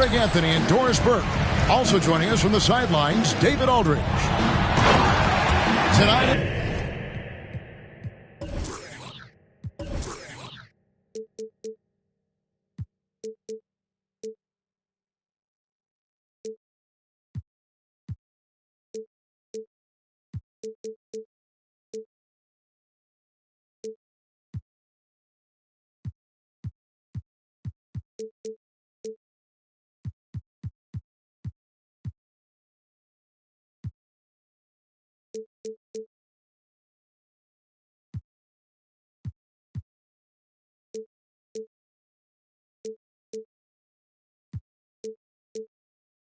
Greg Anthony and Doris Burke. Also joining us from the sidelines, David Aldridge. Tonight...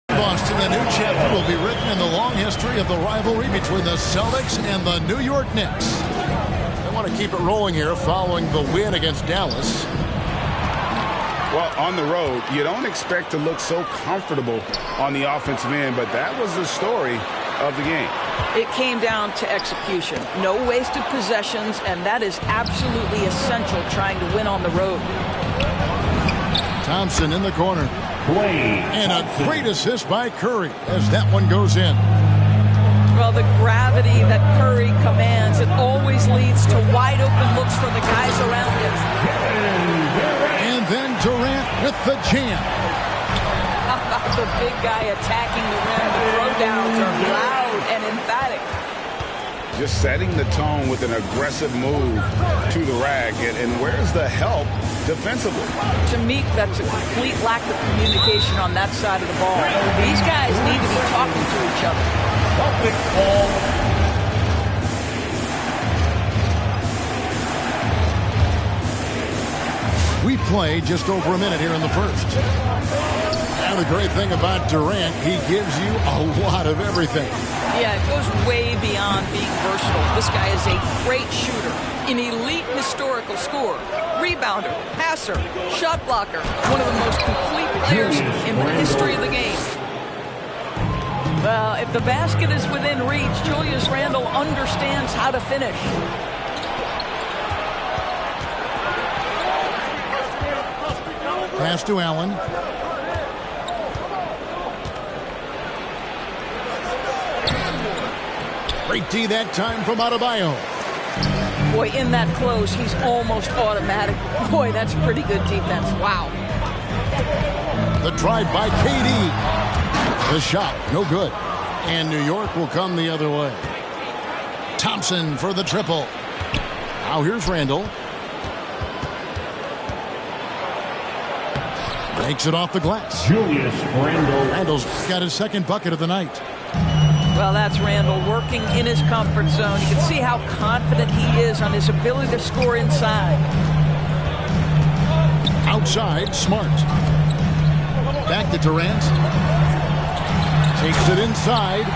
Boston, a new chapter will be written in the long history of the rivalry between the Celtics and the New York Knicks. They want to keep it rolling here following the win against Dallas. Well, on the road, you don't expect to look so comfortable on the offensive end, but that was the story of the game. It came down to execution. No wasted possessions, and that is absolutely essential trying to win on the road. Thompson in the corner. And a great assist by Curry as that one goes in. Well, the gravity that Curry commands, it always leads to wide open looks for the guys around him. And then Durant with the jam. How about the big guy attacking the rim? The throwdowns are loud and emphatic. Just setting the tone with an aggressive move to the rack. And where's the help defensively? To me, that's a complete lack of communication on that side of the ball. These guys need to be talking to each other. We played just over a minute here in the first. And the great thing about Durant, he gives you a lot of everything. Yeah, it goes way beyond being versatile. This guy is a great shooter, an elite historical scorer, rebounder, passer, shot blocker, one of the most complete players in the history of the game. Well, if the basket is within reach, Julius Randle understands how to finish. Pass to Allen. Great D that time from Adebayo. Boy, in that close, he's almost automatic. Boy, that's pretty good defense. Wow. The drive by KD. The shot, no good. And New York will come the other way. Thompson for the triple. Now here's Randle. Makes it off the glass. Julius Randle. Randle's got his second bucket of the night. Well, that's Randle working in his comfort zone. You can see how confident he is on his ability to score inside. Outside, Smart. Back to Durant. Takes it inside.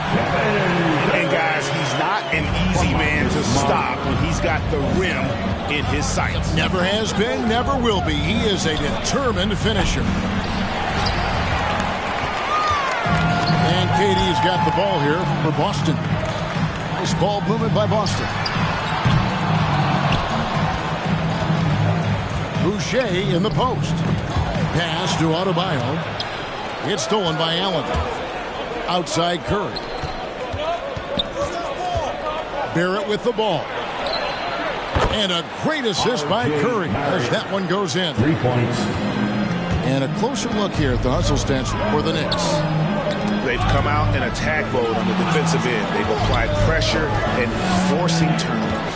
And guys, he's not an easy man to stop when he's got the rim in his sights. Never has been, never will be. He is a determined finisher. And KD's got the ball here for Boston. Nice ball movement by Boston. Boucher in the post. Pass to Adebayo. It's stolen by Allen. Outside Curry. Barrett with the ball. And a great assist by Curry as that one goes in. 3 points. And a closer look here at the hustle stats for the Knicks. They've come out in attack mode on the defensive end. They've applied pressure and forcing turnovers.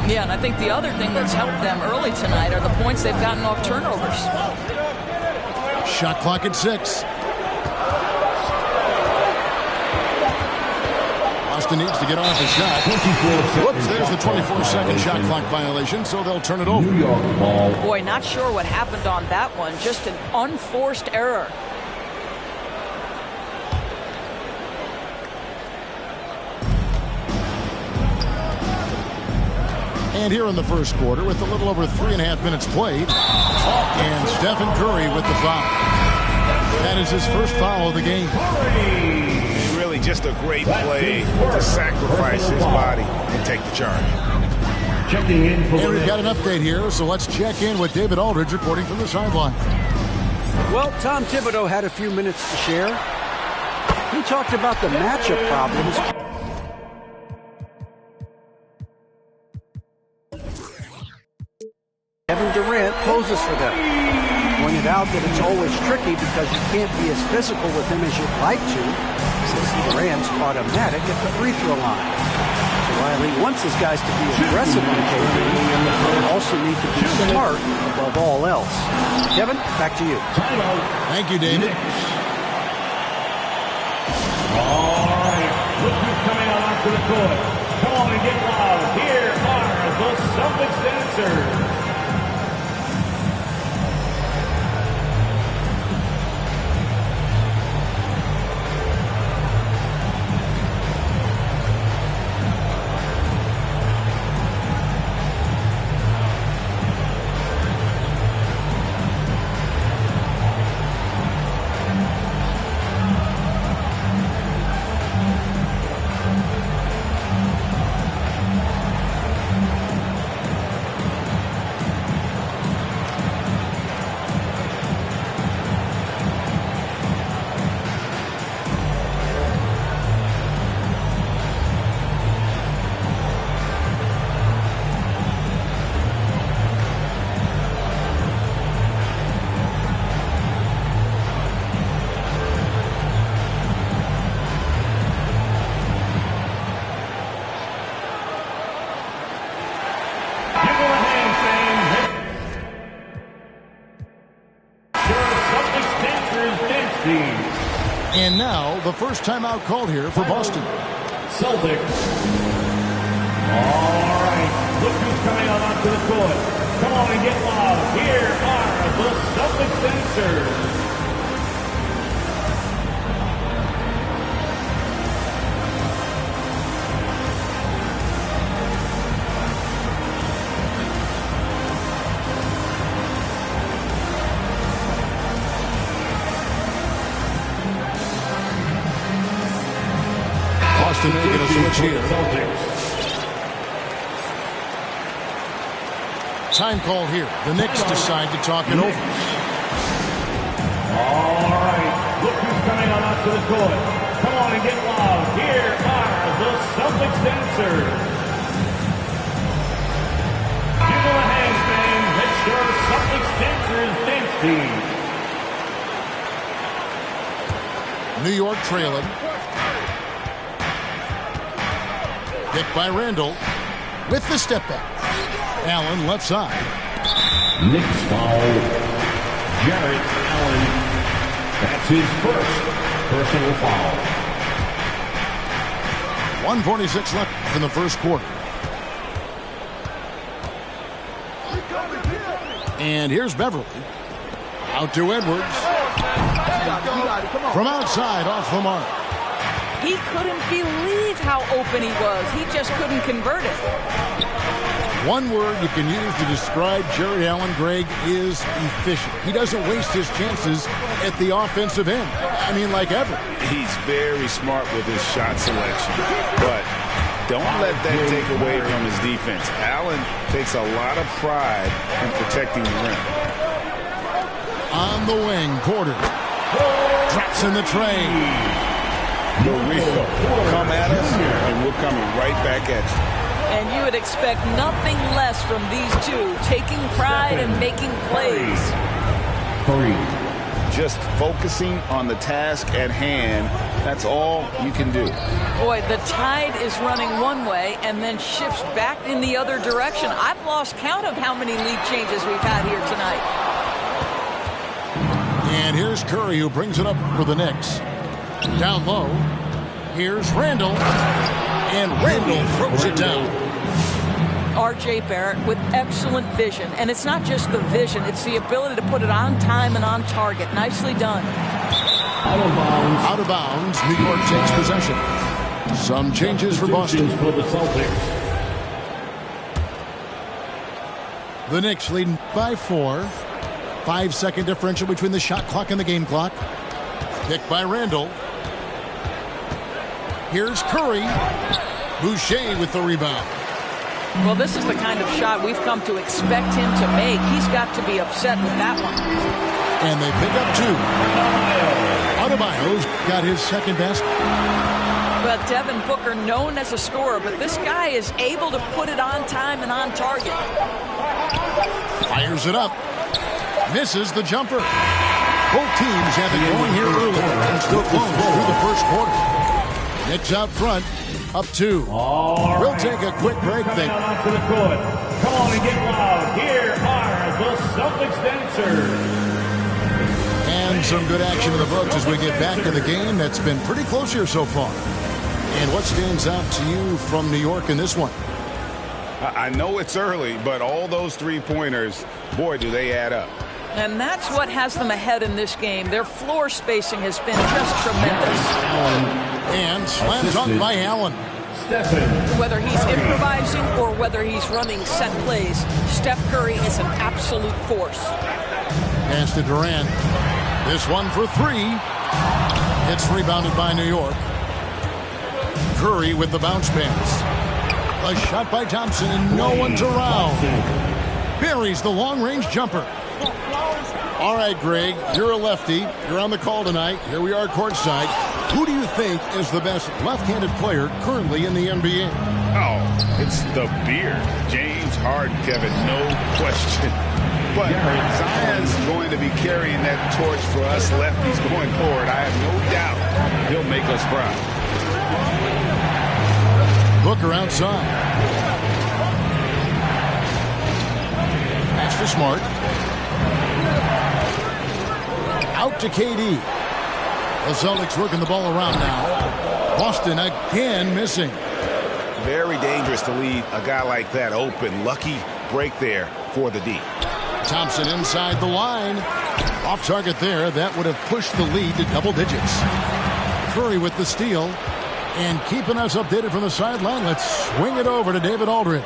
Yeah, and I think the other thing that's helped them early tonight are the points they've gotten off turnovers. Shot clock at 6. Boston needs to get off his shot. Whoops, there's the 24-second shot clock violation, so they'll turn it over. New York ball. Boy, not sure what happened on that one. Just an unforced error. And here in the first quarter, with a little over 3.5 minutes played, and Stephen Curry with the foul. That is his first foul of the game. Really just a great play to sacrifice his body and take the charge. Checking in for And we've got an update here, so let's check in with David Aldridge reporting from the sideline. Well, Tom Thibodeau had a few minutes to share. He talked about the matchup problems. Kevin Durant poses for them. Pointed out that it's always tricky because you can't be as physical with him as you'd like to, since Durant's automatic at the free throw line. So Riley wants his guys to be aggressive on KD, but also need to be smart above all else. Kevin, back to you. Thank you, David. All right, look who's coming out onto the court. Come on and get loud. Here are the Celtics dancers. And now, the first timeout called here for Boston. Celtics. All right, look who's coming out onto the court. Come on and get loud. Here are the Celtics dancers. Boston making a switch here. Time call here. The Knicks decide to talk it over. All right, look who's coming out onto the court. Come on and get loud. Here are the Celtics dancers. Give them a hand, fans. It's your Celtics dancers dance team. New York trailing. Pick by Randall with the step back. Allen left side. Knicks foul. Jarrett Allen. That's his first personal foul. 1:46 left in the first quarter. And here's Beverly. Out to Edwards. From outside, off the mark. He couldn't believe how open he was. He just couldn't convert it. One word you can use to describe Jarrett Allen, Greg, is efficient. He doesn't waste his chances at the offensive end. I mean, like ever. He's very smart with his shot selection, but don't let that take away from his defense. Allen takes a lot of pride in protecting the rim. On the wing, Porter. Drops in the tray. For real. Come at us, and we're coming right back at you. And you would expect nothing less from these two, taking pride and making plays. 3. Just focusing on the task at hand, that's all you can do. Boy, the tide is running one way and then shifts back in the other direction. I've lost count of how many lead changes we've had here tonight. And here's Curry, who brings it up for the Knicks. Down low, here's Randall, and Randall throws it down. R.J. Barrett with excellent vision, and it's not just the vision, it's the ability to put it on time and on target. Nicely done. Out of bounds, New York takes possession. Some changes for Boston. For the Celtics. The Knicks leading by 4. 5-second differential between the shot clock and the game clock. Picked by Randall. Here's Curry. Boucher with the rebound. Well, this is the kind of shot we've come to expect him to make. He's got to be upset with that one. And they pick up 2. Adebayo's got his second basket. Well, Devin Booker, known as a scorer, but this guy is able to put it on time and on target. Fires it up. Misses the jumper. Both teams have been going here early and still close through the first quarter. Knicks out front, up 2. We'll take a quick break. Coming out onto the court. Come on and get loud. Here are the Celtics dancers. And some good action in the books as we get back to the game that's been pretty close here so far. And what stands out to you from New York in this one? I know it's early, but all those three-pointers, boy, do they add up. And that's what has them ahead in this game. Their floor spacing has been just tremendous. And slam dunk by Allen. Whether he's improvising or whether he's running set plays, Steph Curry is an absolute force. Pass to Durant. This one for 3. It's rebounded by New York. Curry with the bounce pass. A shot by Thompson and no one's around. Buries the long-range jumper. All right, Greg, you're a lefty. You're on the call tonight. Here we are courtside. Who do you think is the best left-handed player currently in the NBA? Oh, it's the beard. James Harden, Kevin, no question. But Zion's going to be carrying that torch for us lefties going forward. I have no doubt he'll make us proud. Booker outside. Pass to Smart. Out to KD. The Celtics working the ball around now. Boston again missing. Very dangerous to leave a guy like that open. Lucky break there for the D. Thompson inside the line. Off target there. That would have pushed the lead to double digits. Curry with the steal. And keeping us updated from the sideline, let's swing it over to David Aldridge.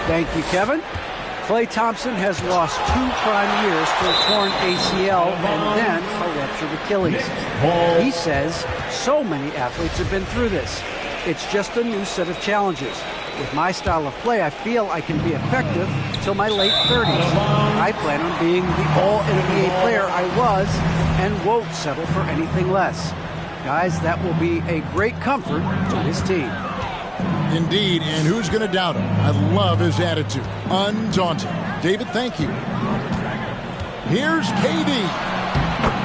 Thank you, Kevin. Klay Thompson has lost 2 prime years to a torn ACL and then a ruptured Achilles. He says so many athletes have been through this. It's just a new set of challenges. With my style of play, I feel I can be effective till my late 30s. I plan on being the all-NBA player I was and won't settle for anything less. Guys, that will be a great comfort to his team. Indeed, and who's going to doubt him? I love his attitude. Undaunted. David, thank you. Here's KD.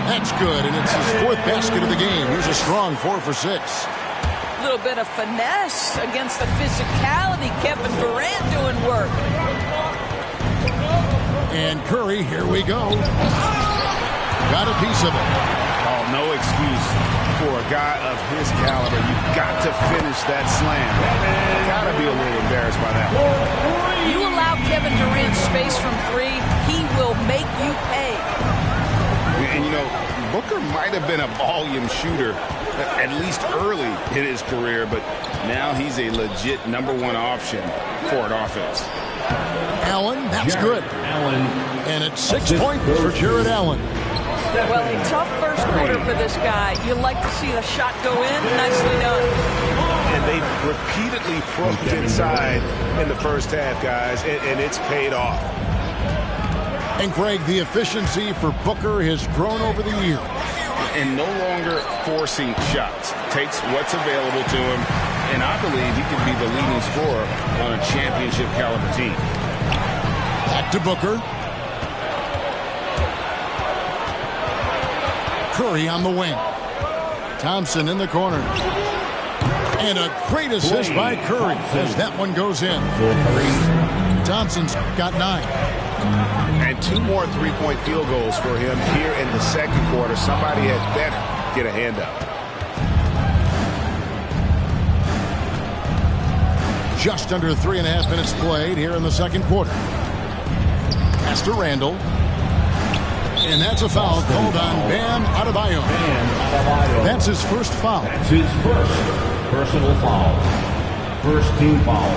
That's good, and it's his 4th basket of the game. He's a strong 4 for 6. A little bit of finesse against the physicality. Kevin Durant doing work. And Curry, here we go. Got a piece of it. Oh, no excuse for a guy of his caliber. You've got to finish that slam. Got to be a little embarrassed by that. You allow Kevin Durant space from 3, he will make you pay. And, you know, Booker might have been a volume shooter, at least early in his career, but now he's a legit #1 option for an offense. Allen, that's good. And it's 6 points for Jared Allen. Well, a tough first quarter for this guy. You like to see the shot go in. Nicely done. And they've repeatedly probed inside in the first half, guys, and it's paid off. And, Greg, the efficiency for Booker has grown over the years. And no longer forcing shots. Takes what's available to him, and I believe he can be the leading scorer on a championship-caliber team. Back to Booker. Curry on the wing. Thompson in the corner. And a great assist by Curry as that one goes in. Thompson's got 9. And 2 more three-point field goals for him here in the second quarter. Somebody had better get a hand up. Just under 3.5 minutes played here in the second quarter. Pass to Randall. And that's a foul called on Bam Adebayo. That's his first foul. That's his first personal foul. First team foul.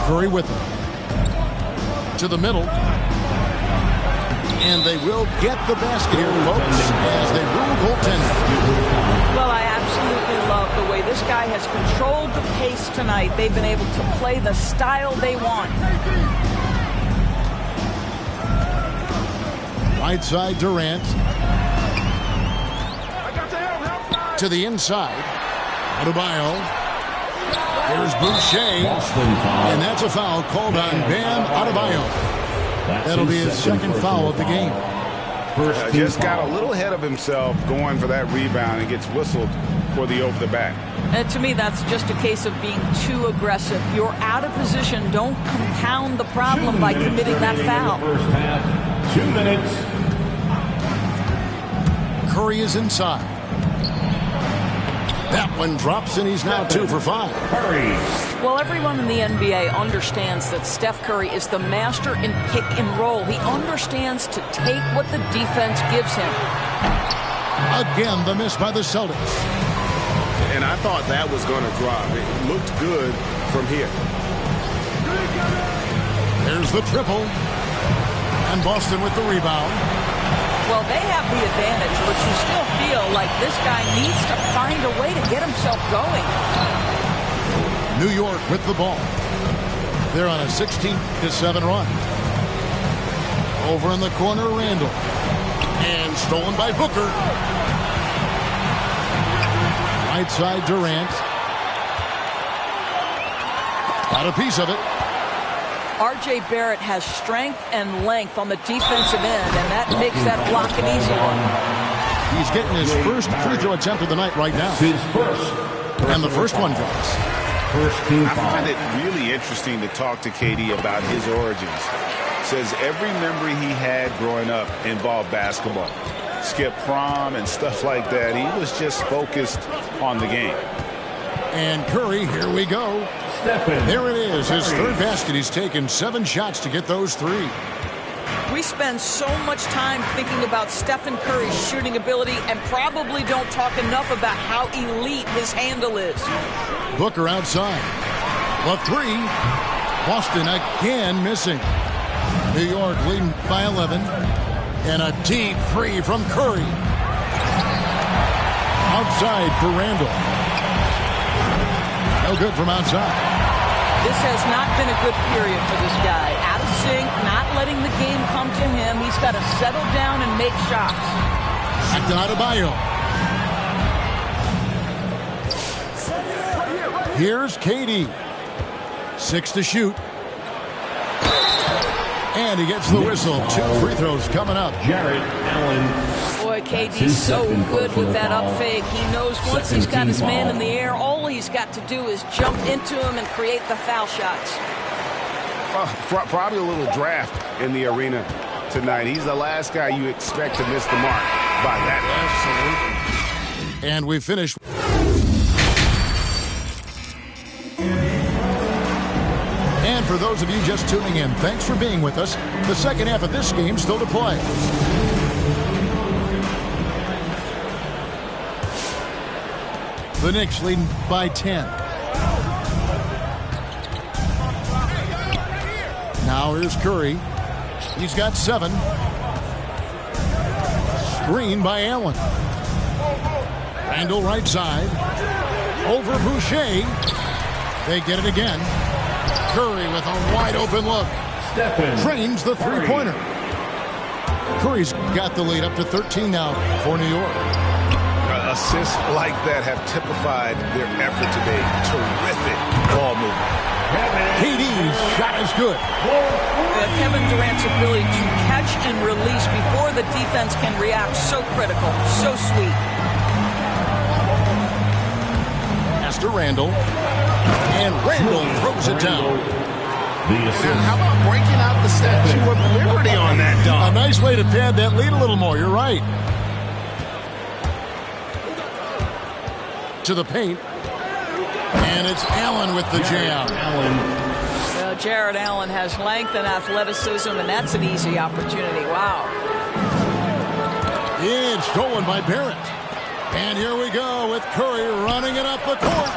Curry with him. To the middle. And they will get the basket here, folks, as they rule goaltending. Well, I absolutely love the way this guy has controlled the pace tonight. They've been able to play the style they want. Right side, Durant. To the inside. Adebayo. Here's Boucher. And that's a foul called on Bam Adebayo. That'll be his second foul of the game. Just got a little ahead of himself going for that rebound and gets whistled for the over the back. And to me, that's just a case of being too aggressive. You're out of position. Don't compound the problem by committing that foul. First half, 2 minutes. Curry is inside. That one drops, and he's now 2 for 5. Curry. Well, everyone in the NBA understands that Steph Curry is the master in pick and roll. He understands to take what the defense gives him. Again, the miss by the Celtics. And I thought that was going to drop. It looked good from here. There's the triple. And Boston with the rebound. Well, they have the advantage, but you still feel like this guy needs to find a way to get himself going. New York with the ball. They're on a 16-7 run. Over in the corner, Randall. And stolen by Booker. Right side, Durant. Got a piece of it. R.J. Barrett has strength and length on the defensive end, and that makes that block an easy one. He's getting his first free throw attempt of the night right now. His first. And the first one drops. First team I foul. find it really interesting to talk to KD about his origins. Says every memory he had growing up involved basketball. Skip prom and stuff like that. He was just focused on the game. And Curry, here we go. Stephen There it is, his Curry. third basket. He's taken 7 shots to get those 3. We spend so much time thinking about Stephen Curry's shooting ability and probably don't talk enough about how elite his handle is. Booker outside. The 3. Boston again missing. New York leading by 11. And a deep 3 from Curry. Outside for Randall. No good from outside. This has not been a good period for this guy. Out of sync, not letting the game come to him. He's got to settle down and make shots. Back to Adebayo. Here's KD. 6 to shoot. And he gets the whistle. 2 free throws coming up. Jarrett Allen. Boy, KD's so good with that up fake. He knows once he's got his man in the air, all he's got to do is jump into him and create the foul shots. Probably a little draft in the arena tonight. He's the last guy you expect to miss the mark by that. Absolutely. And we finished. And for those of you just tuning in, thanks for being with us. The second half of this game still to play. The Knicks leading by 10. Now here's Curry. He's got 7. Screen by Allen. Randall right side. Over Boucher. They get it again. Curry with a wide open look. Stephen Trains the three-pointer. Curry's got the lead up to 13 now for New York. Assists like that have typified their effort today. Terrific ball movement. KD's shot is good. Kevin Durant's ability to catch and release before the defense can react, so critical, so sweet. Pass to Randall. And Randall throws it down. Now, how about breaking out the Statue of Liberty on that A dunk? nice way to pad that lead a little more. You're right. To the paint. And it's Allen with the jam. Well, Jarrett Allen has length and athleticism, and that's an easy opportunity. Wow. It's stolen by Barrett. And here we go with Curry running it up the court.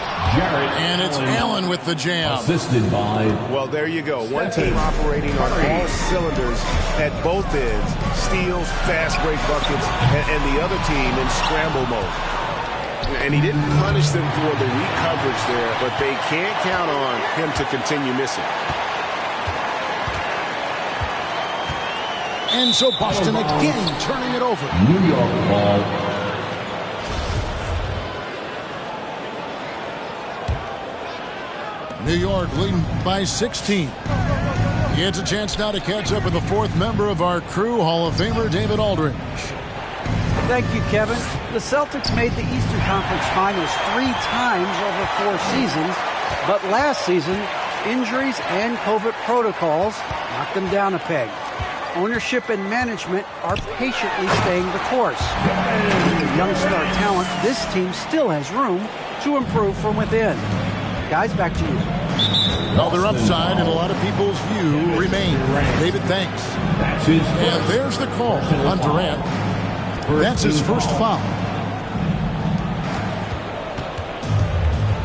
And it's Allen with the jam. Assisted by. Well, there you go. One team operating on all cylinders at both ends. Steals, fast break buckets, and the other team in scramble mode. And he didn't punish them for the weak coverage there, but they can't count on him to continue missing. And so Boston again turning it over. New York ball. New York leading by 16. He gets a chance now to catch up with the fourth member of our crew, Hall of Famer David Aldridge. Thank you, Kevin. The Celtics made the Eastern Conference Finals 3 times over 4 seasons, but last season, injuries and COVID protocols knocked them down a peg. Ownership and management are patiently staying the course. With young star talent, this team still has room to improve from within. Guys, back to you. Well, their upside in a lot of people's view remains. David, thanks. And there's the call on Durant. That's his first foul.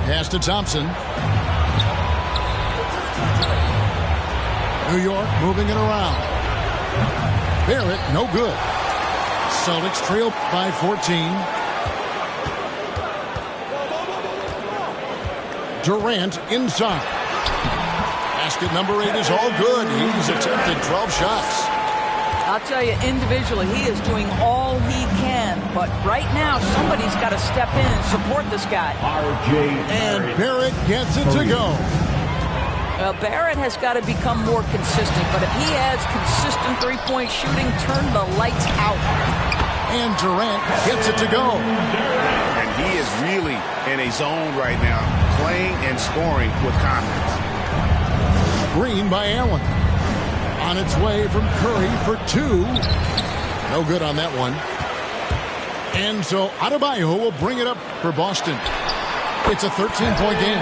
Pass to Thompson. New York moving it around. Barrett, no good. Celtics trail by 14. Durant inside. Basket number 8 is all good. He's attempted 12 shots. I'll tell you, individually, he is doing all he can. But right now, somebody's got to step in and support this guy. And Barrett gets it to go. Well, Barrett has got to become more consistent. But if he adds consistent three-point shooting, turn the lights out. And Durant gets it to go. And he is really in a zone right now, playing and scoring with confidence. Green by Allen. On its way from Curry for 2. No good on that one. And so Adebayo will bring it up for Boston. It's a 13-point game.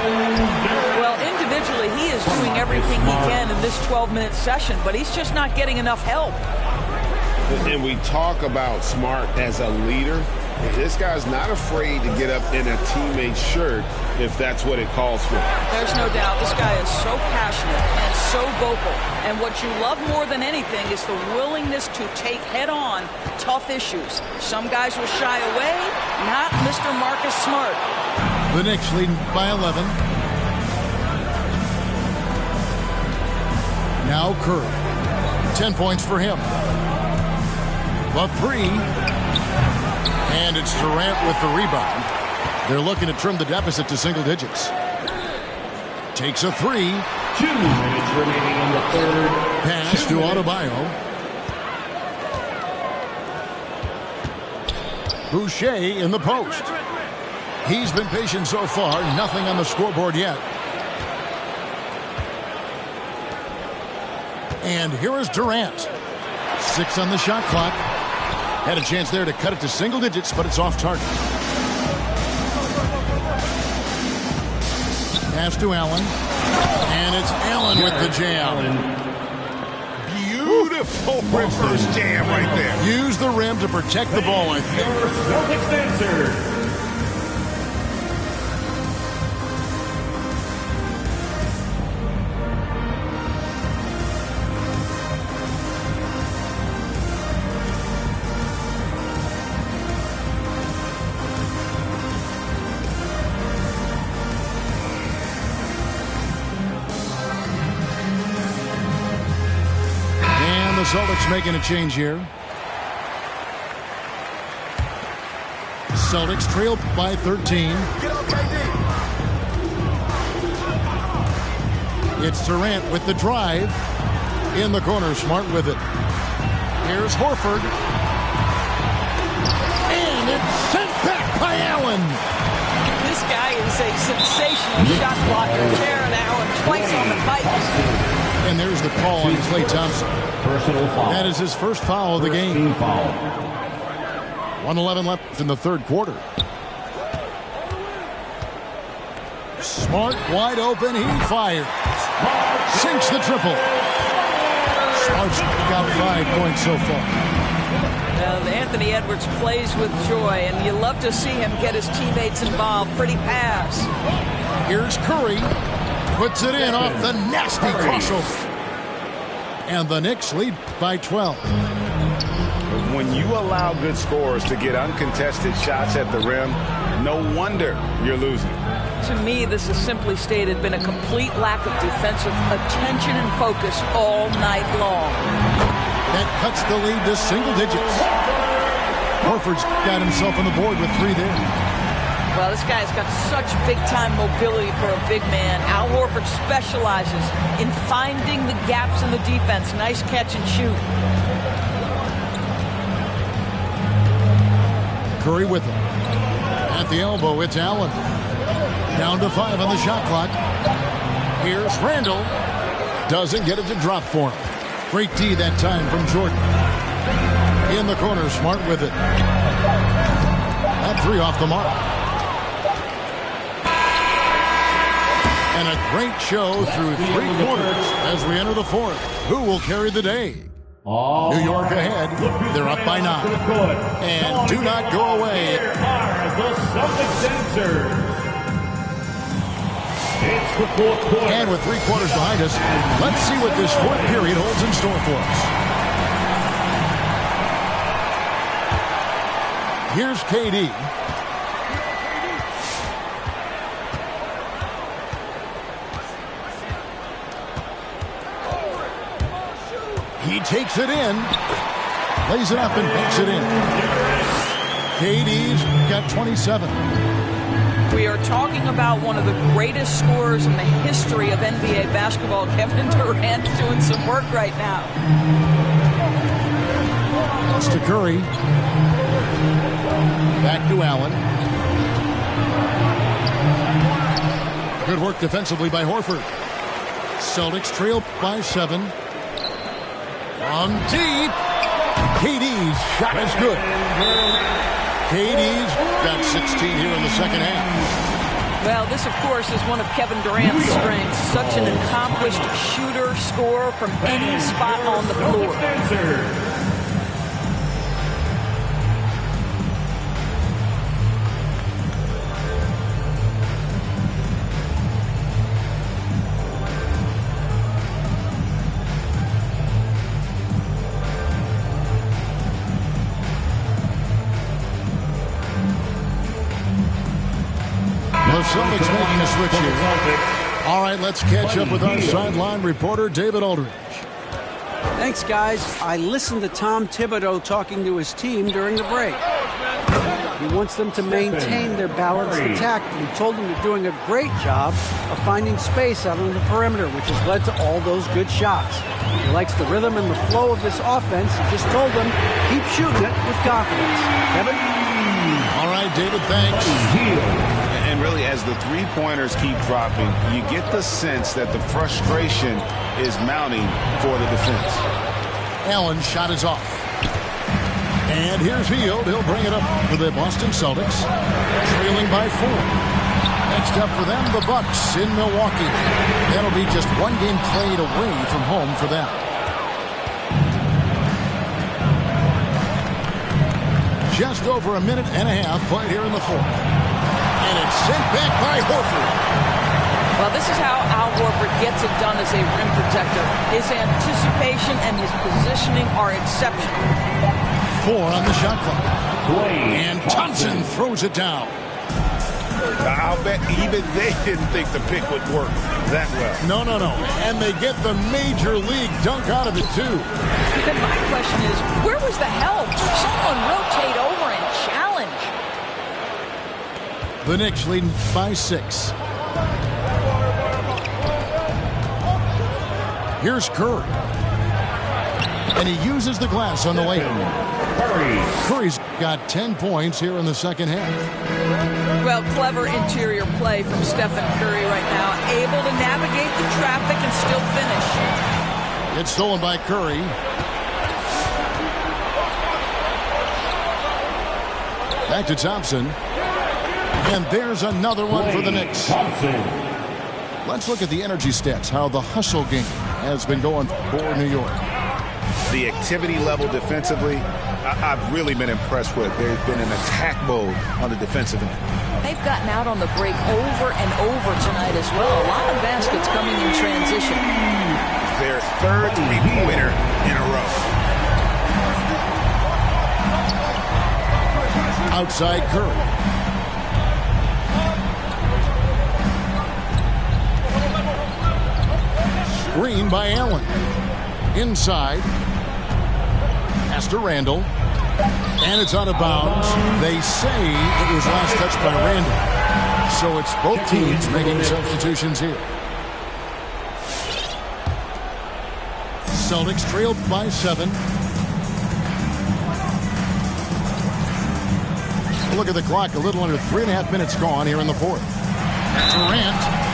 Well, individually, he is doing everything he can in this 12-minute session, but he's just not getting enough help. And we talk about Smart as a leader. This guy's not afraid to get up in a teammate's shirt if that's what it calls for. There's no doubt. This guy is so passionate and so vocal. And what you love more than anything is the willingness to take head-on tough issues. Some guys will shy away, not Mr. Marcus Smart. The Knicks leading by 11. Now Curry. 10 points for him. The 3. And it's Durant with the rebound. They're looking to trim the deficit to single digits. Takes a 3. 2 minutes remaining in the third. Pass to Adebayo. Boucher in the post. He's been patient so far. Nothing on the scoreboard yet. And here is Durant. 6 on the shot clock. Had a chance there to cut it to single digits, but it's off target. Pass to Allen. And it's Allen with the jam. Beautiful reverse jam right there. Use the rim to protect the ball, I think. Celtics dancer. Celtics making a change here. Celtics trail by 13. It's Durant with the drive. In the corner, Smart with it. Here's Horford. And it's sent back by Allen. This guy is a sensational shot blocker. Jared Allen twice on the pipes. And there's the call on Klay Thompson. Personal foul. That is his first foul of the game. Foul. 1:11 left in the third quarter. Smart wide open. He fires. Sinks the triple. Smart's got 5 points so far. Anthony Edwards plays with joy, and you love to see him get his teammates involved. Pretty pass. Here's Curry. Puts it in off the nasty crossover. And the Knicks lead by 12. When you allow good scorers to get uncontested shots at the rim, no wonder you're losing. To me, this has simply stated been a complete lack of defensive attention and focus all night long. That cuts the lead to single digits. Horford's got himself on the board with 3 there. Well, this guy's got such big-time mobility for a big man. Al Horford specializes in finding the gaps in the defense. Nice catch and shoot. Curry with him. At the elbow, it's Allen. Down to 5 on the shot clock. Here's Randall. Doesn't get it to drop for him. Great D that time from Jordan. In the corner, Smart with it. That 3 off the mark. And a great show through 3 quarters as we enter the 4th. Who will carry the day? New York ahead. They're up by 9. And do not go away. Here are the Celtics dancers. It's the 4th quarter. And with 3 quarters behind us, let's see what this 4th period holds in store for us. Here's KD. He takes it in, lays it up and makes it in. KD's got 27. We are talking about one of the greatest scorers in the history of NBA basketball. Kevin Durant's doing some work right now. That's to Curry. Back to Allen. Good work defensively by Horford. Celtics trail by 7. From deep. KD's shot is good. KD's got 16 here in the second half. Well, this, of course, is one of Kevin Durant's strengths. Such an accomplished shooter, scorer from any spot on the floor. The Celtics making a switch here. All right, let's catch up with our sideline reporter, David Aldridge. Thanks, guys. I listened to Tom Thibodeau talking to his team during the break. He wants them to maintain their balanced attack, and he told them they're doing a great job of finding space out on the perimeter, which has led to all those good shots. He likes the rhythm and the flow of this offense. He just told them, keep shooting it with confidence. Kevin? All right, David, thanks. And really, as the 3-pointers keep dropping, you get the sense that the frustration is mounting for the defense. Allen's shot is off. And here's Hield. He'll bring it up for the Boston Celtics, trailing by 4. Next up for them, the Bucks in Milwaukee. That'll be just 1 game played away from home for them. Just over a minute and a half played here in the 4th. And it's sent back by Horford. Well, this is how Al Horford gets it done as a rim protector. His anticipation and his positioning are exceptional. 4 on the shot clock. And Thompson throws it down. I'll bet even they didn't think the pick would work that well. No. And they get the major league dunk out of it, too. And my question is, where was the help? Someone rotate over and challenge. The Knicks leading by 6. Here's Curry. And he uses the glass on the layup. Curry's got 10 points here in the second half. Well, clever interior play from Stephen Curry right now. Able to navigate the traffic and still finish. It's stolen by Curry. Back to Thompson. And there's another one for the Knicks. Let's look at the energy stats, how the hustle game has been going for New York. The activity level defensively, I've really been impressed with. There's been an attack mode on the defensive end. They've gotten out on the break over and over tonight as well. A lot of baskets coming in transition. Their 3rd winner in a row. Outside Curry. Screen by Allen. Inside. Pass to Randall. And it's out of bounds. They say it was last touched by Randall. So it's both teams making substitutions here. Celtics trailed by 7. Look at the clock. A little under 3.5 minutes gone here in the fourth. Durant.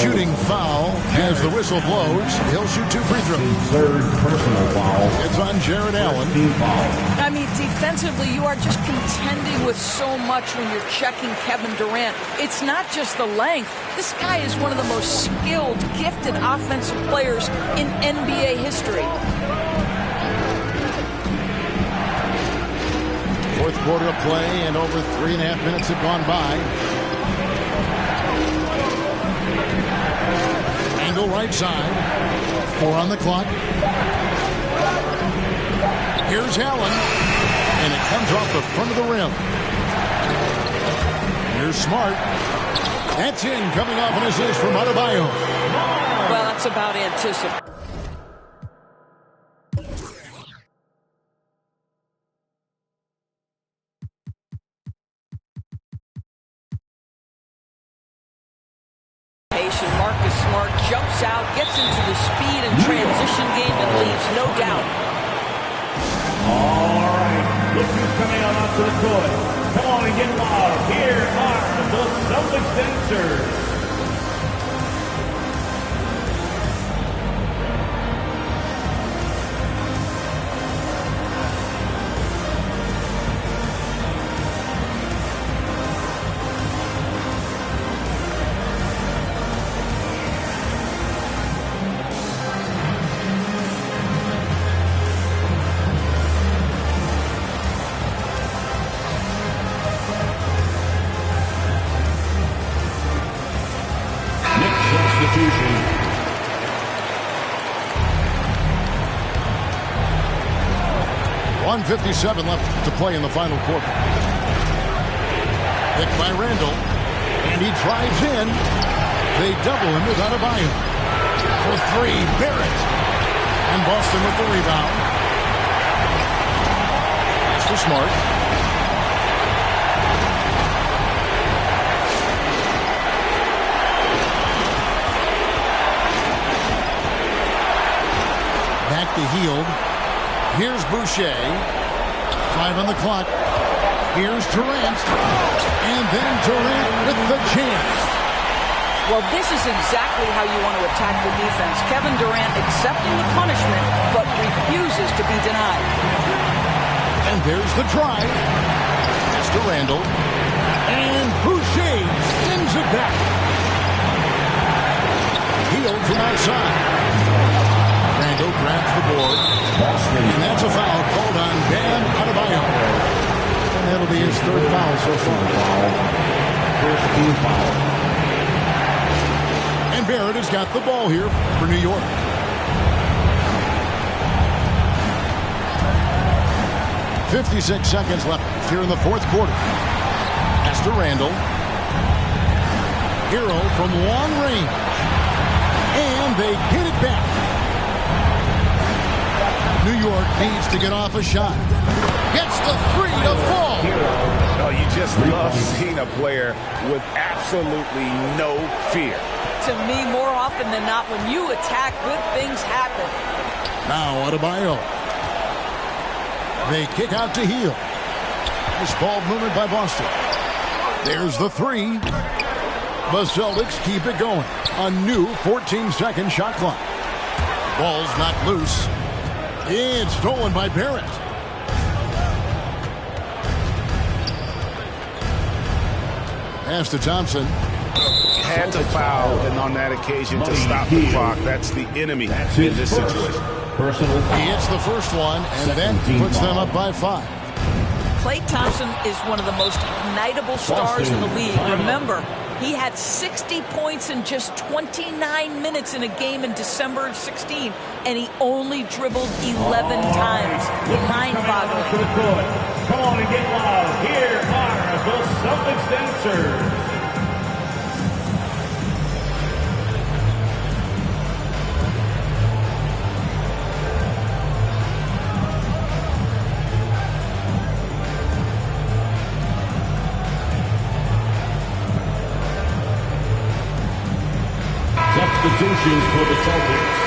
Shooting foul as the whistle blows. He'll shoot 2 free throws. Third personal foul. It's on Jared Allen. I mean, defensively, you are just contending with so much when you're checking Kevin Durant. It's not just the length. This guy is one of the most skilled, gifted offensive players in NBA history. Fourth quarter of play, and over 3.5 minutes have gone by. Angle right side. 4 on the clock. Here's Allen. And it comes off the front of the rim. Here's Smart. That's in, coming off an assist from Adebayo. Well, that's about anticipated. Marcus Smart jumps out, gets into the speed and transition game and leaves no doubt. All right, look who's coming on onto the court. Come on and get loud. Here are the Celtics dancers. Substitution. 1:57 left to play in the final quarter. Picked by Randall. And he drives in. They double him with Adebayo. For 3, Barrett. And Boston with the rebound. That's for Smart. Back to Hield. Here's Boucher. 5 on the clock. Here's Durant. And then Durant with the chance. Well, this is exactly how you want to attack the defense. Kevin Durant accepting the punishment, but refuses to be denied. And there's the drive. Pass to Randall. And Boucher sends it back. Hield from outside. Randall grabs the board. And that's a foul called on Bam Adebayo. And that'll be his 3rd foul so far. First team foul. And Barrett has got the ball here for New York. .56 seconds left here in the fourth quarter. Pass to Randall. Hero from long range. And they get it back. New York needs to get off a shot. Gets the 3 to fall. Oh, you just love seeing a player with absolutely no fear. To me, more often than not, when you attack, good things happen. Now Adebayo. They kick out to Hield. Nice ball movement by Boston. There's the 3. The Celtics keep it going. A new 14-second shot clock. Ball's not loose. It's stolen by Barrett. Pass to Thompson. Had to foul, and on that occasion to stop the clock. That's the enemy in this situation. He hits the first one, and then puts them up by 5. Klay Thompson is one of the most ignitable stars in the league. Remember, he had 60 points in just 29 minutes in a game in December of 16, and he only dribbled 11 times. Mind-boggling. Come on and get loud. Here are the Celtics dancers. Substitutions for the Celtics.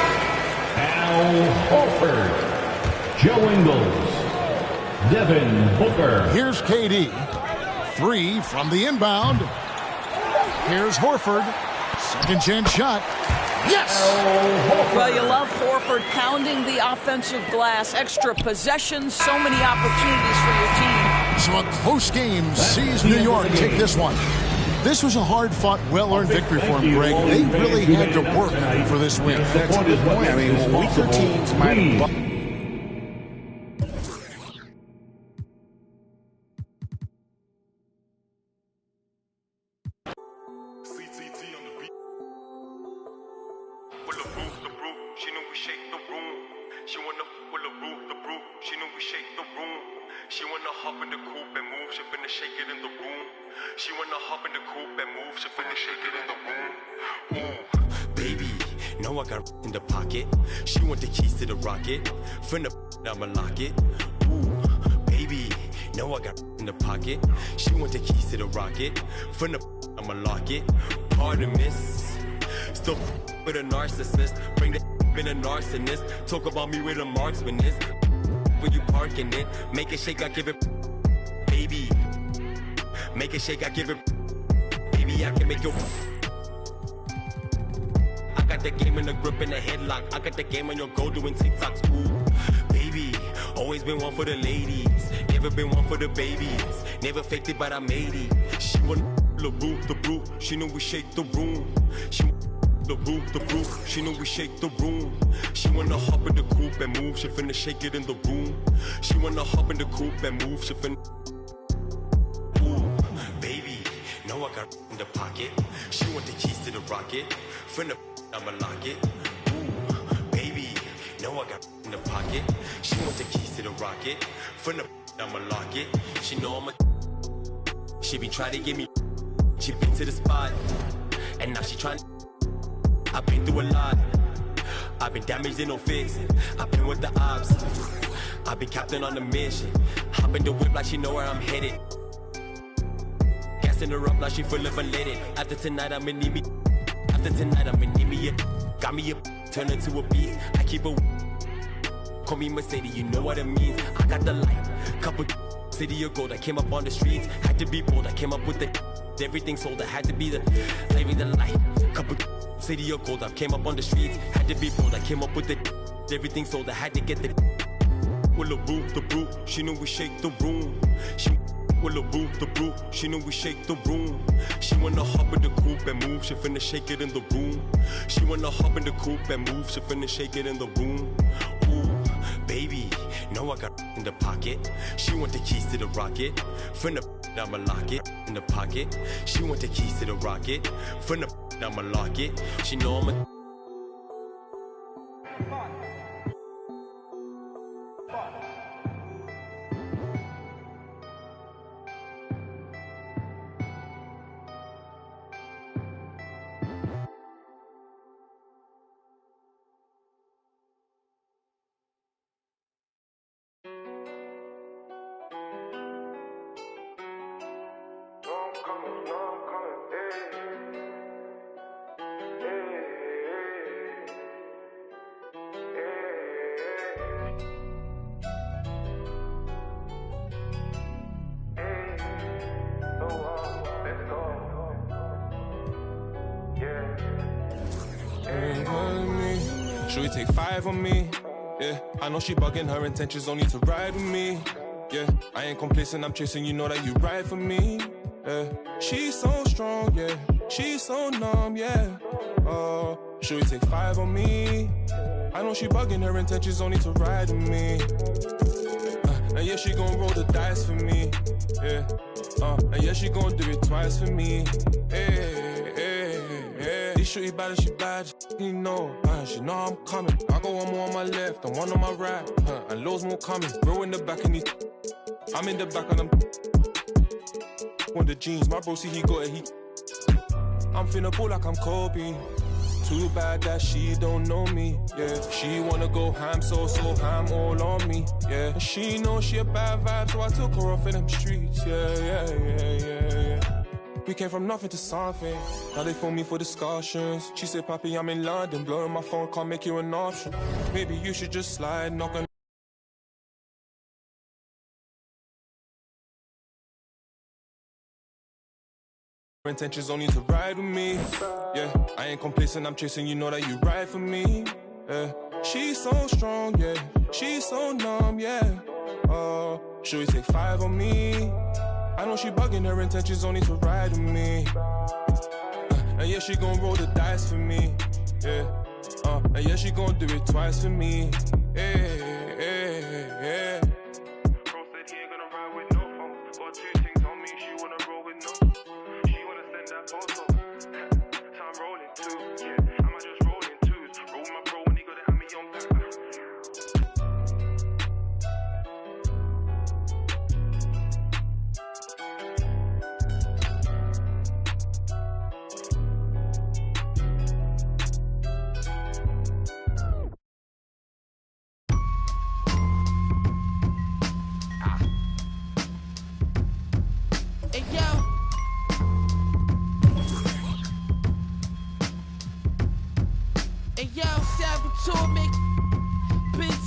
Al Horford, Joe Ingles, Devin Booker. Here's KD. 3 from the inbound. Here's Horford. Second chance shot. Yes! Well, you love Horford pounding the offensive glass. Extra possessions, so many opportunities for your team. So a close game sees New York take this one. This was a hard-fought, well-earned victory for them, Greg. They really had to work for this win. That's a good point. I mean, weaker teams might have... She wanna hop in the coupe and move, she finna shake it in the room. She wanna hop in the coupe and move, she finna shake it in the room. Ooh, baby, know I got in the pocket. She want the keys to the rocket, finna I'ma lock it. Ooh, baby, know I got in the pocket. She want the keys to the rocket, finna I'ma lock it. Pardon miss, still with a narcissist. Bring the in a narcissist. Talk about me with a marksman is. When you parking it, make it shake, I give it, baby. Make it shake, I give it, baby. I can make you. I got the game in the grip and the headlock. I got the game on your go doing TikToks, ooh, baby. Always been one for the ladies, never been one for the babies. Never faked it, but I made it. She want the roof. She know we shake the room. She the roof, she know we shake the room. She wanna hop in the coupe and move, she finna shake it in the room. She wanna hop in the coupe and move, she finna. Ooh, baby, know I got in the pocket. She want the keys to the rocket, finna I'ma lock it. Ooh, baby, know I got in the pocket. She want the keys to the rocket, finna I'ma lock it. She know I'm a. She been trying to get me, she been to the spot, and now she trying. I've been through a lot. I've been damaged and no fixing. I've been with the ops. I've been captain on the mission. Hop in the whip like she know where I'm headed. Gassing her up like she full of unleaded. After tonight I'ma need me. After tonight I'ma need me a. Got me a. Turn into a beast. I keep a. Call me Mercedes, you know what it means. I got the light. Couple city of gold. I came up on the streets. Had to be bold. I came up with the. Everything sold. I had to be the. Saving the light. Couple. City of gold, I came up on the streets, had to be bold, I came up with it. Everything sold, I had to get the. Will the roof, she knew we shake the room. She will the roof, she knew we shake the room. She wanna hop in the coupe and move, she finna shake it in the room. She wanna hop in the coupe and move, she finna shake it in the room. Ooh, baby, know I got in the pocket. She want the keys to the rocket, finna I'ma lock it in the pocket. She want the keys to the rocket, finna I'ma lock it. She know I'm a. Should we take 5 on me? Yeah, I know she bugging, her intentions only to ride with me. Yeah, I ain't complacent, I'm chasing, you know that you ride for me. Yeah, she's so strong, yeah, she's so numb, yeah. Oh, should we take 5 on me? I know she bugging, her intentions only to ride with me. And yeah, she gon' roll the dice for me. Yeah, and yeah, she gon' do it twice for me. This shorty bad and she bad, you know. She know I'm coming. I got one more on my left and one on my right. And loads more coming. Bro in the back and I'm in the back and I'm on the jeans. My bro see he got it. I'm finna pull like I'm Kobe. Too bad that she don't know me. Yeah, she wanna go ham, so ham all on me. Yeah, and she know she a bad vibe, so I took her off in them streets. Yeah. We came from nothing to something. Now they phone me for discussions. She said, Papi, I'm in London. Blowing my phone, can't make you an option. Maybe you should just slide, knock on. Intentions only to ride with me. Yeah, I ain't complacent, I'm chasing, you know that you ride for me. Yeah, she's so strong, yeah. She's so numb, yeah. Should we take 5 on me? I know she bugging, her intentions only to ride with me. And yeah, she gon' roll the dice for me. Yeah, and yeah, she gon' do it twice for me. Yeah, yeah, yeah. Bro said he ain't gonna ride with no phone. Got 2 things on me, she wanna roll with no. She wanna send that photo. So I'm rolling too, yeah. Am I just rolling twos? Roll with my bro when he gotta have me on back.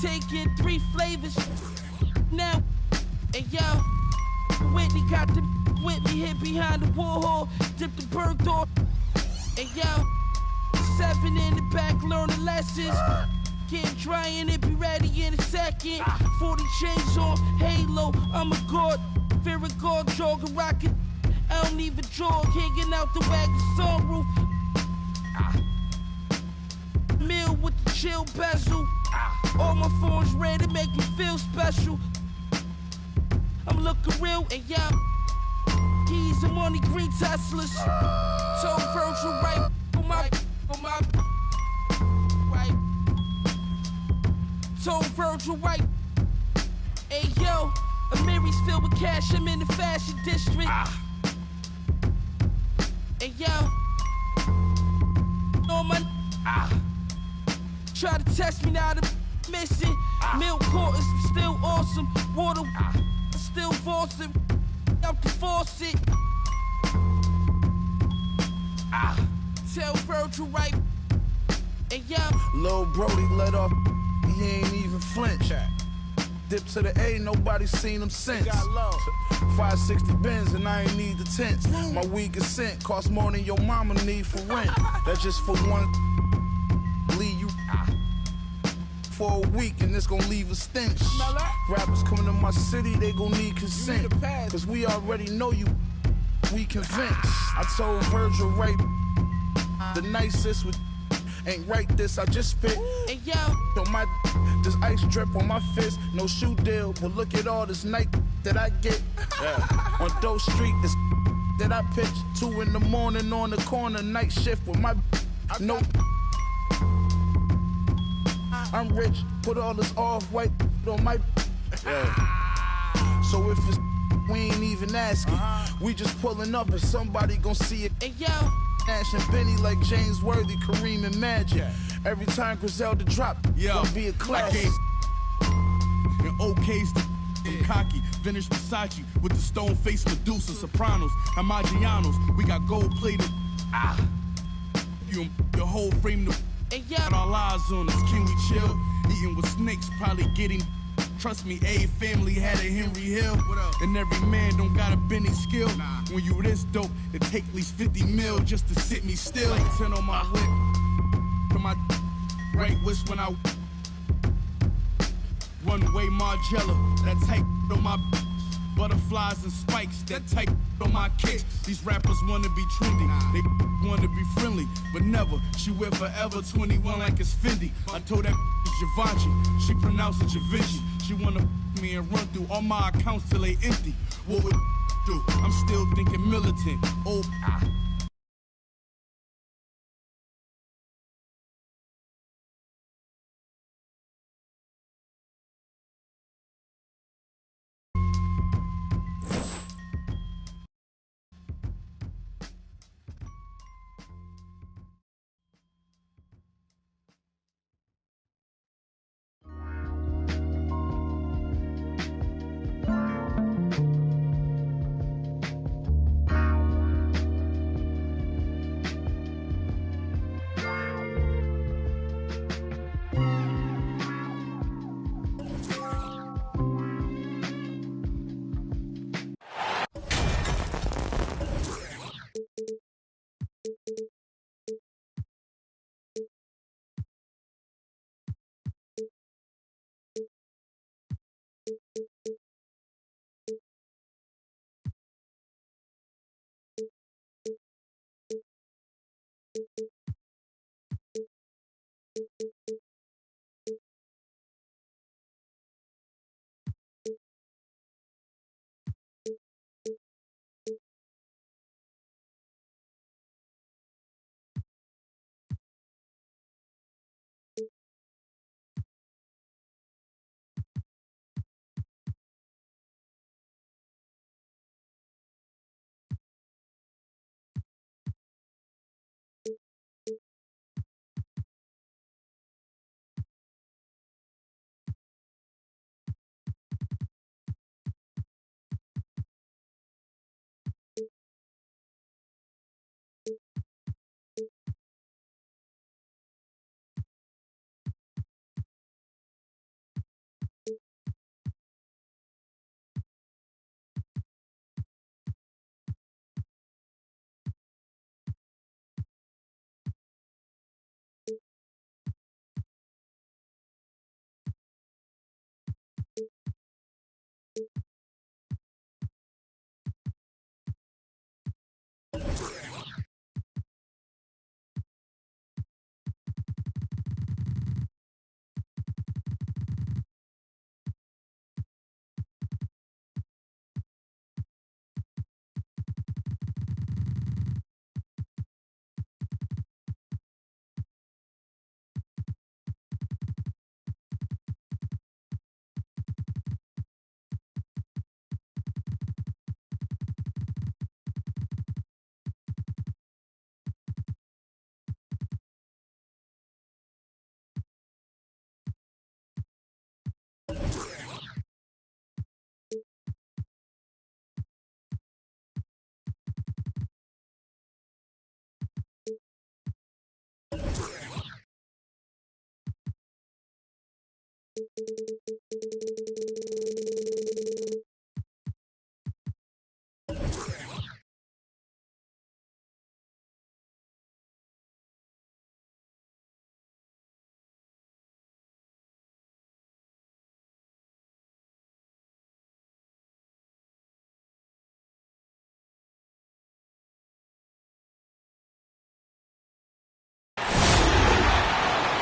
Taking 3 flavors now, and yo, Whitney got the with me hit behind the Warhol, dipped the bird door, and yo, 7 in the back learning lessons, get dry and it be ready in a second. 40 chains on Halo, I'm a god, fear a god, jogging rocket. I don't even jog, hanging out the wagon sunroof. Meal with the chill bezel. All my phones red, it make me feel special. I'm looking real and young. Keys and money, green Teslas. So Virgil right on my right. So Virgil right. Hey yo, Amiri's filled with cash, I'm in the fashion district. Hey yo, on my try to test me now, the missing. Milk quarters still awesome. Water still forcing. Out the faucet. Tell Virgil right. And yeah. Lil Brody let off. He ain't even flinch. Dip to the A, nobody seen him since. 560 Benz and I ain't need the tents. My weed is sent, cost more than your mama need for rent. That's just for one. Leave you for a week and it's gonna leave a stench. Rappers coming to my city, they gon' need consent. Cause we already know you, we convinced. I told Virgil right, the nicest with ain't right this, I just spit. And yo, on my, this ice drip on my fist, no shoe deal, but look at all this night that I get. On Doe Street, this that I pitch, 2 in the morning on the corner, night shift with my, no. I'm rich, put all this off-white on my. So if it's we ain't even asking, we just pulling up and somebody gon' see it. And yo, Nash and Benny like James Worthy, Kareem and Magic. Every time Griselda drop, gonna be a classic. And OK's the cocky, vintage Versace with the stone face Medusa, Sopranos, and Maggianos. We got gold plated. You your whole frame the. and yo, Got our lives on us, can we chill? Eating with snakes, probably getting. Trust me, a family had a Henry Hill. And every man don't got a Benny skill. When you this dope, it take at least 50 mil just to sit me still. 10 on my whip, to my right wrist when I one-way Margiela. That type on my butterflies and spikes, that type on my kicks. These rappers wanna be trendy, they wanna be friendly, but never. She wear forever 21 like it's Fendi. I told that Givenchy, she pronounced it Givenchy. She wanna me and run through all my accounts till they empty. What would do? I'm still thinking militant. Oh.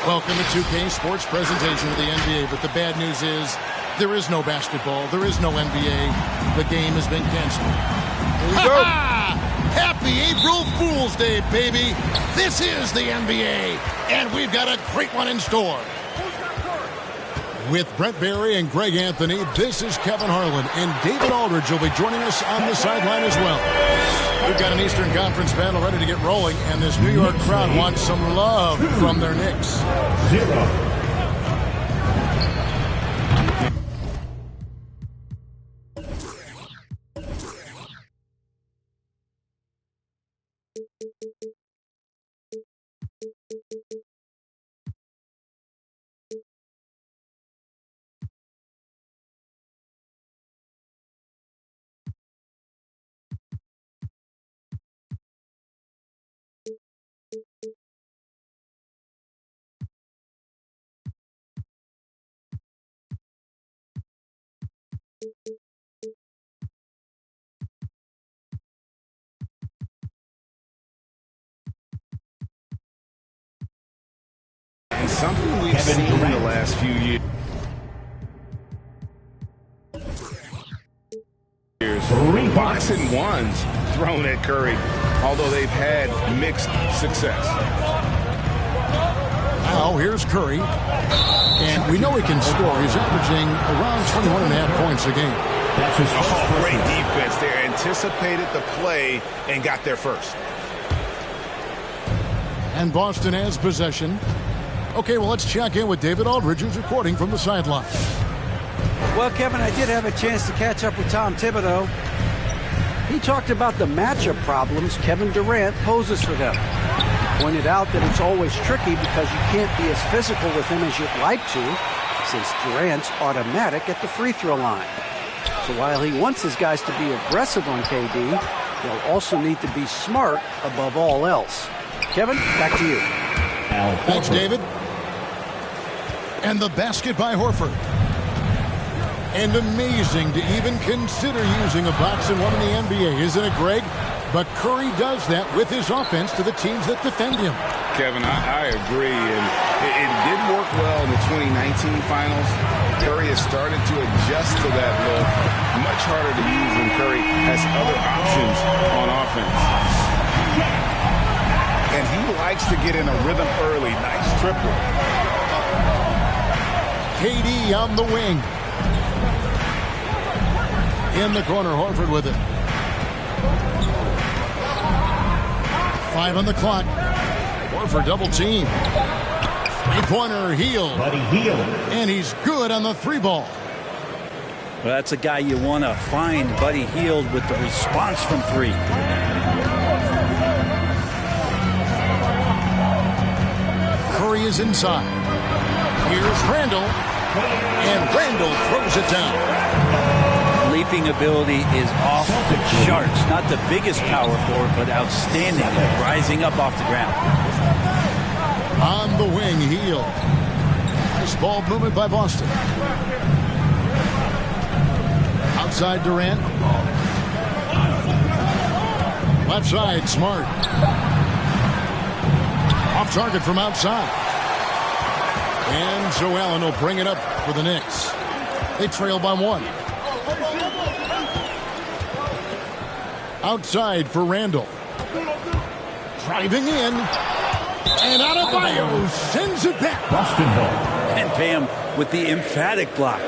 Welcome to 2K Sports presentation of the NBA, but the bad news is there is no basketball, there is no NBA. The game has been canceled. Here we go. Happy April Fool's Day, baby. This is the NBA, and we've got a great one in store. With Brent Barry and Greg Anthony, this is Kevin Harlan, and David Aldridge will be joining us on the sideline as well. We've got an Eastern Conference battle ready to get rolling, and this New York crowd wants some love from their Knicks. 0. And something we've seen in the last few years. Box and ones thrown at Curry, although they've had mixed success. Now here's Curry, and we know he can score. He's averaging around 21.5 points a game. That's his first Great defense there. Anticipated the play and got there first. And Boston has possession. Okay, well, let's check in with David Aldridge, who's reporting from the sideline. Well, Kevin, I did have a chance to catch up with Tom Thibodeau. He talked about the matchup problems Kevin Durant poses for them. He pointed out that it's always tricky because you can't be as physical with him as you'd like to, since Durant's automatic at the free throw line. So while he wants his guys to be aggressive on KD, they'll also need to be smart above all else. Kevin, back to you. Thanks, David. And the basket by Horford. And amazing to even consider using a box and one in the NBA, isn't it, Greg? But Curry does that with his offense to the teams that defend him. Kevin, I agree. And It didn't work well in the 2019 finals. Curry has started to adjust to that look. Much harder to use when Curry has other options on offense. And he likes to get in a rhythm early. Nice triple. KD on the wing. In the corner, Horford with it. 5 on the clock. Horford double team. Three-pointer, Hield. Buddy Hield. And he's good on the 3-ball. Well, that's a guy you want to find, Buddy Hield, with the response from 3. Curry is inside. Here's Randall. And Randall throws it down. Leaping ability is off the charts. Not the biggest power forward, but outstanding at rising up off the ground. On the wing, Hield. Nice ball movement by Boston. Outside Durant. Left side, Smart. Off target from outside. And Joe Allen will bring it up for the Knicks. They trail by 1. Outside for Randall. Driving in. And Adebayo sends it back. Boston ball. And Bam with the emphatic block.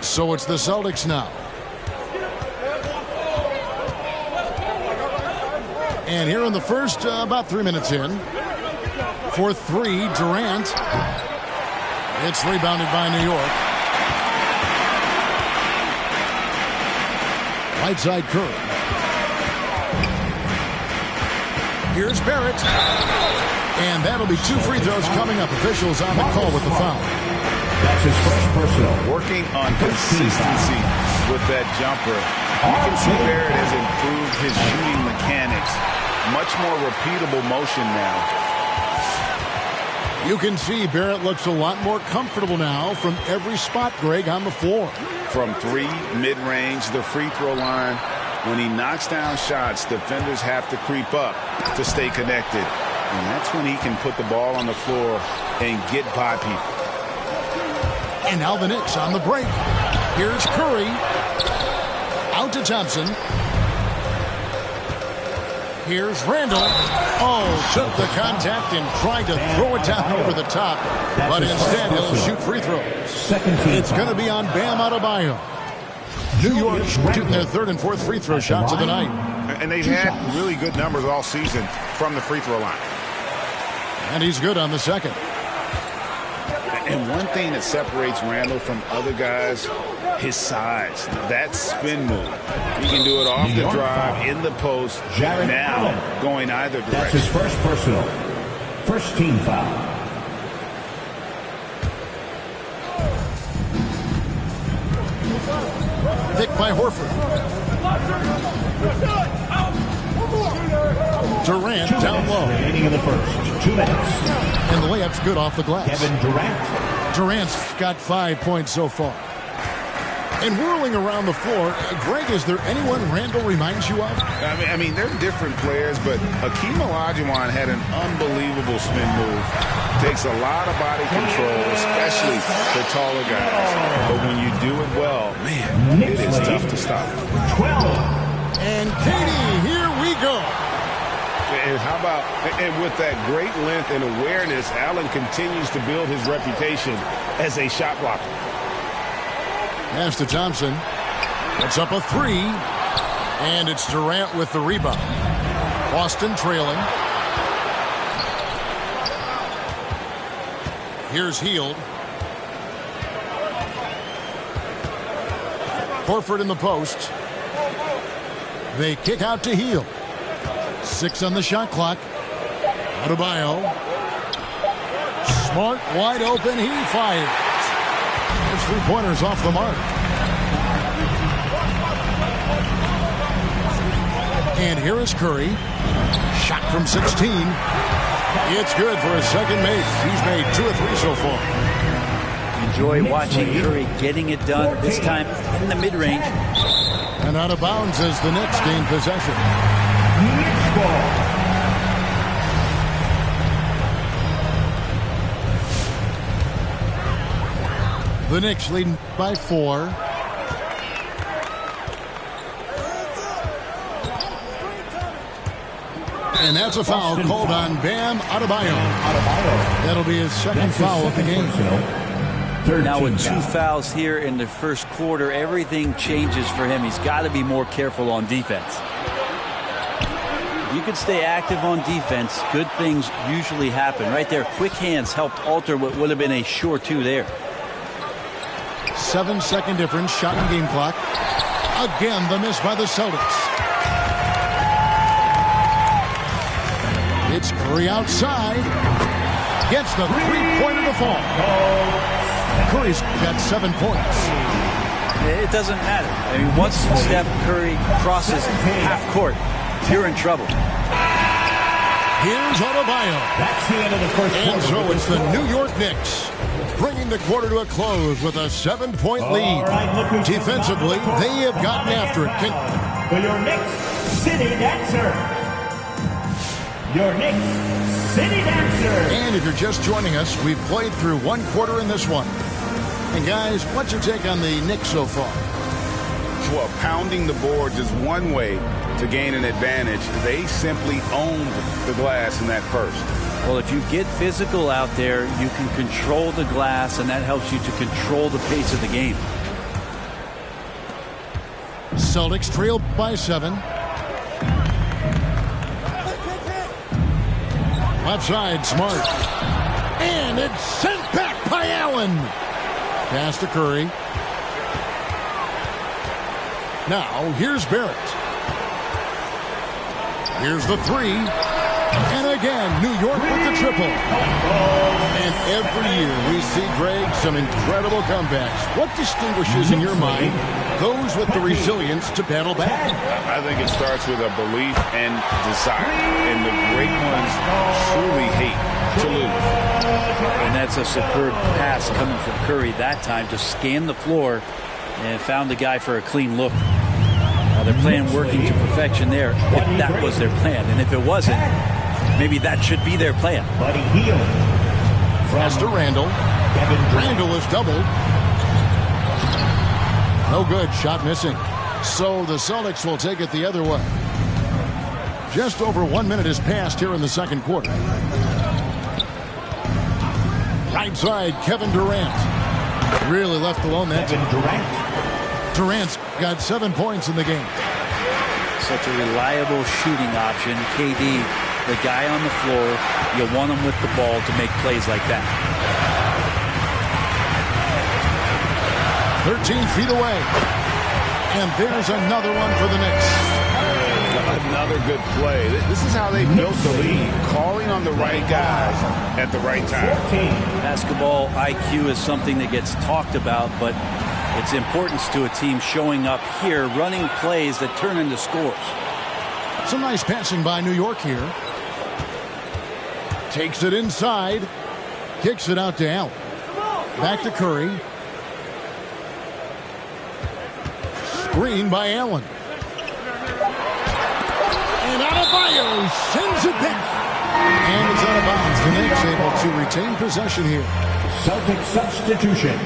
So it's the Celtics now. And here in the first, about 3 minutes in. For 3, Durant. It's rebounded by New York. Right side, Curry. Here's Barrett. And that'll be 2 free throws coming up. Officials on the call with the foul. That's his first personal. Working on consistency with that jumper. You can see Barrett has improved his shooting mechanics. Much more repeatable motion now. You can see Barrett looks a lot more comfortable now from every spot, Greg, on the floor. From 3, mid-range, the free throw line. When he knocks down shots, defenders have to creep up to stay connected. And that's when he can put the ball on the floor and get by people. And now the Knicks on the break. Here's Curry. Out to Thompson. Here's Randall. Oh, took the contact and tried to throw it down over the top. But instead, he'll shoot free throws. It's going to be on Bam Adebayo. New York shooting their 3rd and 4th free throw shots of the night. And they've had really good numbers all season from the free throw line. And he's good on the 2nd. And one thing that separates Randall from other guys, his size. That spin move. He can do it off the drive, in the post, now going either direction. That's his first personal. First team foul. Picked by Horford. Durant down low. Remaining in the first. 2 minutes. And the layup's good off the glass. Kevin Durant. Durant's got 5 points so far. And whirling around the floor, Greg, is there anyone Randall reminds you of? I mean, they're different players, but Hakeem Olajuwon had an unbelievable spin move. Takes a lot of body control, especially for taller guys. But when you do it well, man, it is tough to stop. 12. And Katie, here we go. And how about, and with that great length and awareness, Allen continues to build his reputation as a shot blocker. Pass to Thompson. It's up a 3. And it's Durant with the rebound. Boston trailing. Here's Hield. Horford in the post. They kick out to Hield. 6 on the shot clock. Adebayo. Smart, wide open. He fires. There's 3-pointers off the mark. And here is Curry. Shot from 16. It's good for his second make. He's made 2 or 3 so far. Enjoy watching Curry getting it done, this time in the mid-range. And out of bounds as the Knicks gain possession. The Knicks leading by 4. And that's a foul called on Bam Adebayo. That'll be his second foul of the game. Now with 2 fouls here in the first quarter, everything changes for him. He's got to be more careful on defense. If you can stay active on defense, good things usually happen. Right there, quick hands helped alter what would have been a sure 2 there. 7-second difference, shot and game clock. Again, the miss by the Celtics. It's Curry outside. Gets the three-pointer to fall. Curry's got 7 points. It doesn't matter. I mean, once Steph Curry crosses half court, you're in trouble. Here's Adebayo. That's the end of the first quarter. And so it's the New York Knicks bringing the quarter to a close with a 7-point lead. Right, defensively, they have gotten after it. For your Knicks City Dancer. Your Knicks City Dancer. And if you're just joining us, we've played through 1 quarter in this one. And guys, what's your take on the Knicks so far? Well, pounding the boards is one way to gain an advantage. They simply owned the glass in that first. Well, if you get physical out there, you can control the glass, and that helps you to control the pace of the game. Celtics trail by 7. Left side, Smart. And it's sent back by Allen. Pass to Curry. Now, here's Barrett. Here's the 3. And again, New York with the triple. And every year we see, Greg, some incredible comebacks. What distinguishes, in your mind, those with the resilience to battle back? I think it starts with a belief and desire. And the great ones truly hate to lose. And that's a superb pass coming from Curry that time. Just scanned the floor and found the guy for a clean look. Their plan working to perfection there, if that was their plan. And if it wasn't, maybe that should be their plan. Buddy Hield. Pass to Randall. Randall is doubled. No good. Shot missing. So the Celtics will take it the other way. Just over 1 minute has passed here in the second quarter. Right side, Kevin Durant. Really left alone that time. Durant's got 7 points in the game. Such a reliable shooting option. KD, the guy on the floor, you want him with the ball to make plays like that. 13 feet away. And there's another one for the Knicks. Another good play. This is how they built the lead. Calling on the right guys at the right time. Basketball IQ is something that gets talked about, but its importance to a team showing up here, running plays that turn into scores. Some nice passing by New York here. Takes it inside. Kicks it out to Allen. Back to Curry. Screen by Allen. And Adebayo sends it back. And it's out of bounds. The Knicks able to retain possession here. Celtic substitution.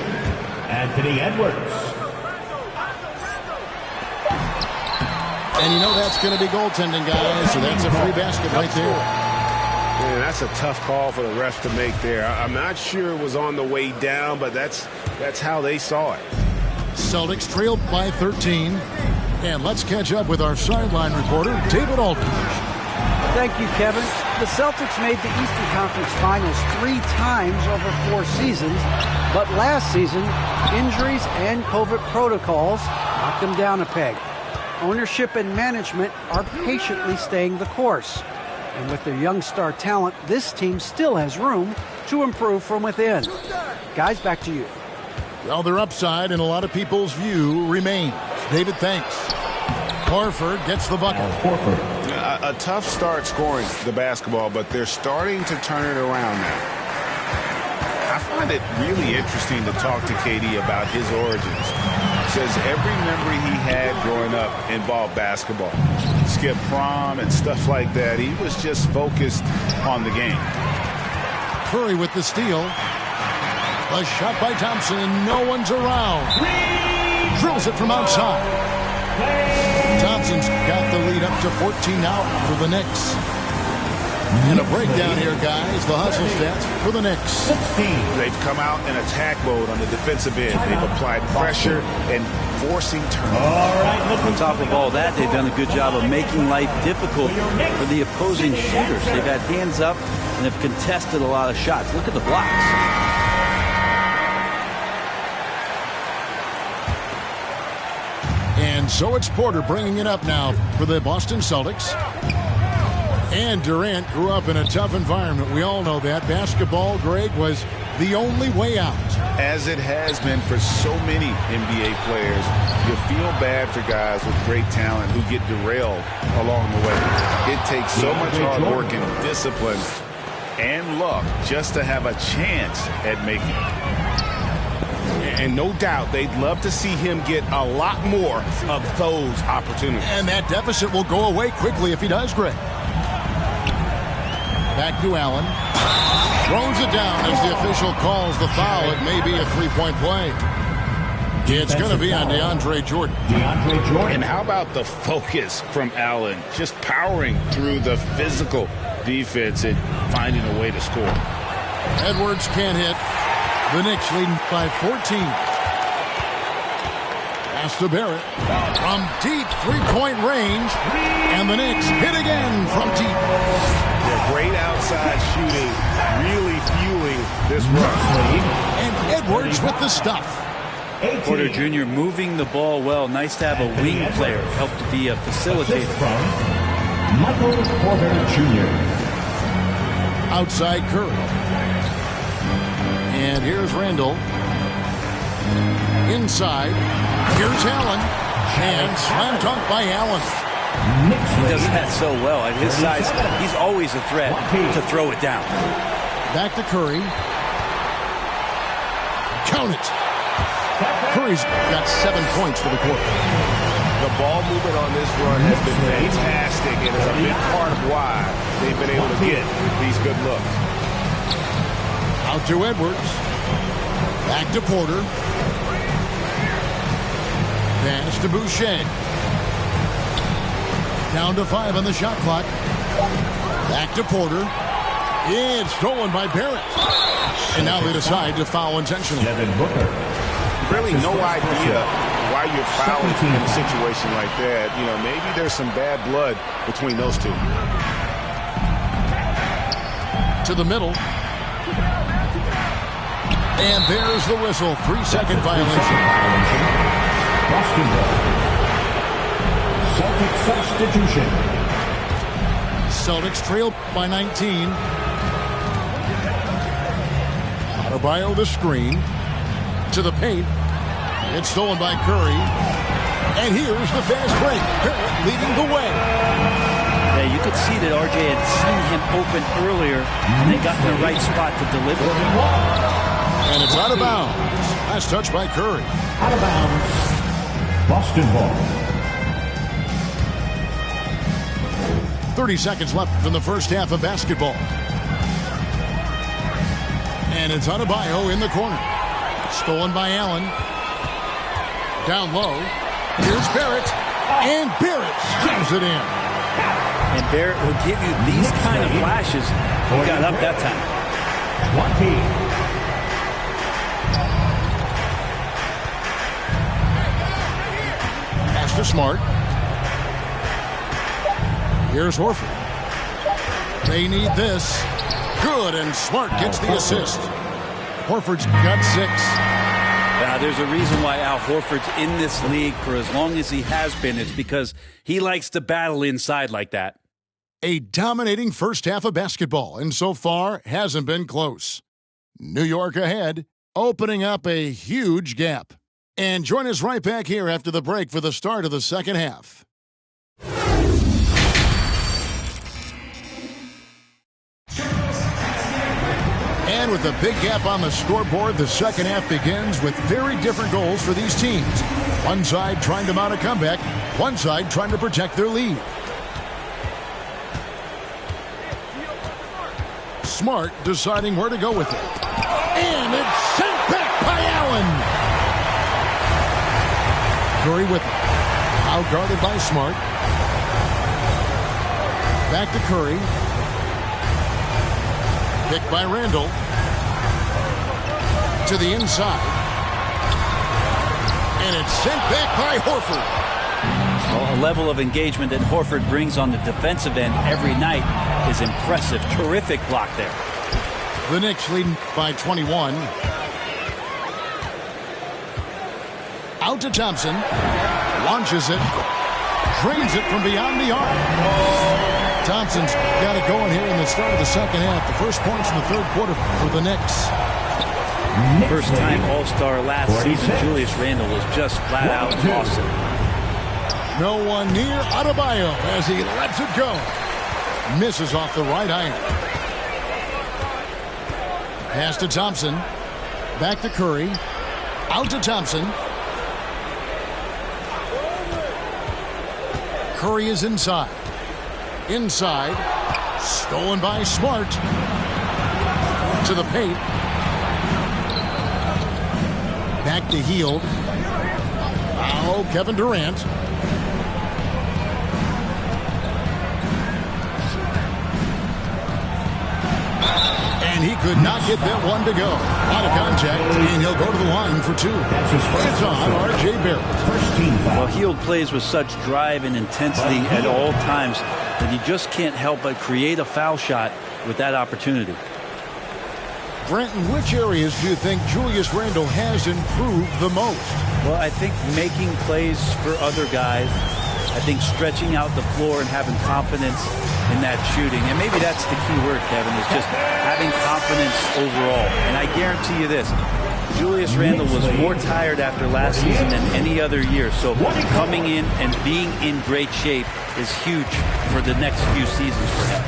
Anthony Edwards. And you know that's going to be goaltending, guys. So that's a free basket right there. Man, that's a tough call for the ref to make there. I'm not sure it was on the way down, but that's how they saw it. Celtics trailed by 13. And let's catch up with our sideline reporter, David Aldridge. Thank you, Kevin. The Celtics made the Eastern Conference Finals 3 times over 4 seasons, but last season, injuries and COVID protocols knocked them down a peg. Ownership and management are patiently staying the course. And with their young star talent, this team still has room to improve from within. Guys, back to you. Well, their upside in a lot of people's view remains. David, thanks. Horford gets the bucket. A tough start scoring the basketball, but they're starting to turn it around now. I find it really interesting to talk to KD about his origins. Says every memory he had growing up involved basketball. Skip prom and stuff like that. He was just focused on the game. Curry with the steal. The shot by Thompson, and no one's around. Drills it from outside. Thompson's got the lead up to 14 now for the Knicks. And a breakdown here, guys. The hustle stats for the Knicks. They've come out in attack mode on the defensive end. They've applied pressure and forcing turnovers. On top of all that, they've done a good job of making life difficult for the opposing shooters. They've had hands up and have contested a lot of shots. Look at the blocks. And so it's Porter bringing it up now for the Boston Celtics. And Durant grew up in a tough environment. We all know that. Basketball, Greg, was the only way out. As it has been for so many NBA players, you feel bad for guys with great talent who get derailed along the way. It takes so much hard work and discipline and luck just to have a chance at making it. And no doubt they'd love to see him get a lot more of those opportunities. And that deficit will go away quickly if he does, Greg. Back to Allen. Throws it down as the official calls the foul. It may be a three-point play. It's going to be on DeAndre Jordan. And how about the focus from Allen? Just powering through the physical defense and finding a way to score. Edwards can't hit. The Knicks leading by 14. Pass to Barrett. From deep three-point range. And the Knicks hit again from deep. Yeah, great outside shooting, really fueling this run. And Edwards with the stuff. Porter Jr. moving the ball well. Nice to have a wing player help to be a facilitator. Michael Porter Jr. Outside Curry. And here's Randall. Inside. Here's Allen. And slam dunk by Allen. He does that so well. At his size, he's always a threat to throw it down. Back to Curry. Count it. Curry's got 7 points for the quarter. The ball movement on this run has been fantastic and is a big part of why they've been able to get these good looks. Out to Edwards. Back to Porter. Pass to Boucher. Down to 5 on the shot clock. Back to Porter. It's stolen by Barrett. And now they decide to foul intentionally. Really no idea why you're fouling in a situation like that. You know, maybe there's some bad blood between those two. To the middle. And there's the whistle. 3-second violation. Boston Celtics substitution. Celtics trail by 19. Adebayo the screen. To the paint. It's stolen by Curry. And here's the fast break. Barrett leading the way. Yeah, you could see that RJ had seen him open earlier, and they got in the right spot to deliver. And it's out of bounds. Last touch by Curry. Out of bounds. Boston ball. 30 seconds left in the first half of basketball. And it's Adebayo in the corner. Stolen by Allen. Down low. Here's Barrett. And Barrett slams it in. And Barrett will give you these kind of flashes. He got up that time. 20. Pass to Smart. Here's Horford. They need this. Good, and Smart gets the assist. Horford's got 6. Now, there's a reason why Al Horford's in this league for as long as he has been. It's because he likes to battle inside like that. A dominating first half of basketball, and so far hasn't been close. New York ahead, opening up a huge gap. And join us right back here after the break for the start of the second half. And with a big gap on the scoreboard, the second half begins with very different goals for these teams. One side trying to mount a comeback, one side trying to protect their lead. Smart deciding where to go with it. And it's sent Curry with it. Out guarded by Smart. Back to Curry. Picked by Randall. To the inside. And it's sent back by Horford. Well, a level of engagement that Horford brings on the defensive end every night is impressive. Terrific block there. The Knicks leading by 21. Out to Thompson. Launches it. Drains it from beyond the arc. Thompson's got it going here in the start of the second half. The first points in the third quarter for the Knicks. First-time All-Star last season, Julius Randle was just flat out awesome. No one near Adebayo as he lets it go. Misses off the right iron. Pass to Thompson. Back to Curry. Out to Thompson. Curry is inside. Inside. Stolen by Smart. To the paint. Back to Hield. Now Kevin Durant. And he could not get that one to go. Out of contact, and he'll go to the line for two. It's on R.J. Barrett. Well, Hield plays with such drive and intensity at all times that he just can't help but create a foul shot with that opportunity. Brent, in which areas do you think Julius Randle has improved the most? Well, I think making plays for other guys. I think stretching out the floor and having confidence in that shooting. And maybe that's the key word, Kevin, is just having confidence overall. And I guarantee you this, Julius Randle was more tired after last season than any other year. So coming in and being in great shape is huge for the next few seasons for him.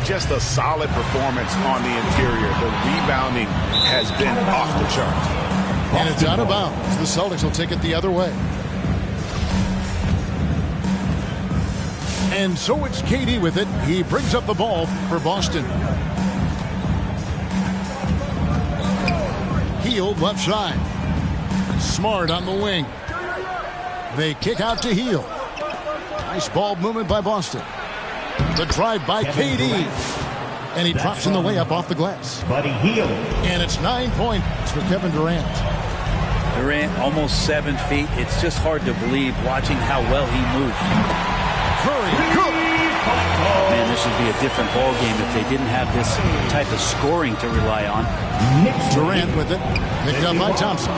Just a solid performance on the interior. The rebounding has been off the charts. And it's out of bounds. The Celtics will take it the other way. And so it's KD with it. He brings up the ball for Boston. Hield left side. Smart on the wing. They kick out to Hield. Nice ball movement by Boston. The drive by KD. And he drops in the layup off the glass. Buddy Hield. And it's 9 points for Kevin Durant. Durant almost 7 feet. It's just hard to believe watching how well he moves. Curry, good. Oh, man, this would be a different ball game if they didn't have this type of scoring to rely on. Durant with it. Picked up by Thompson.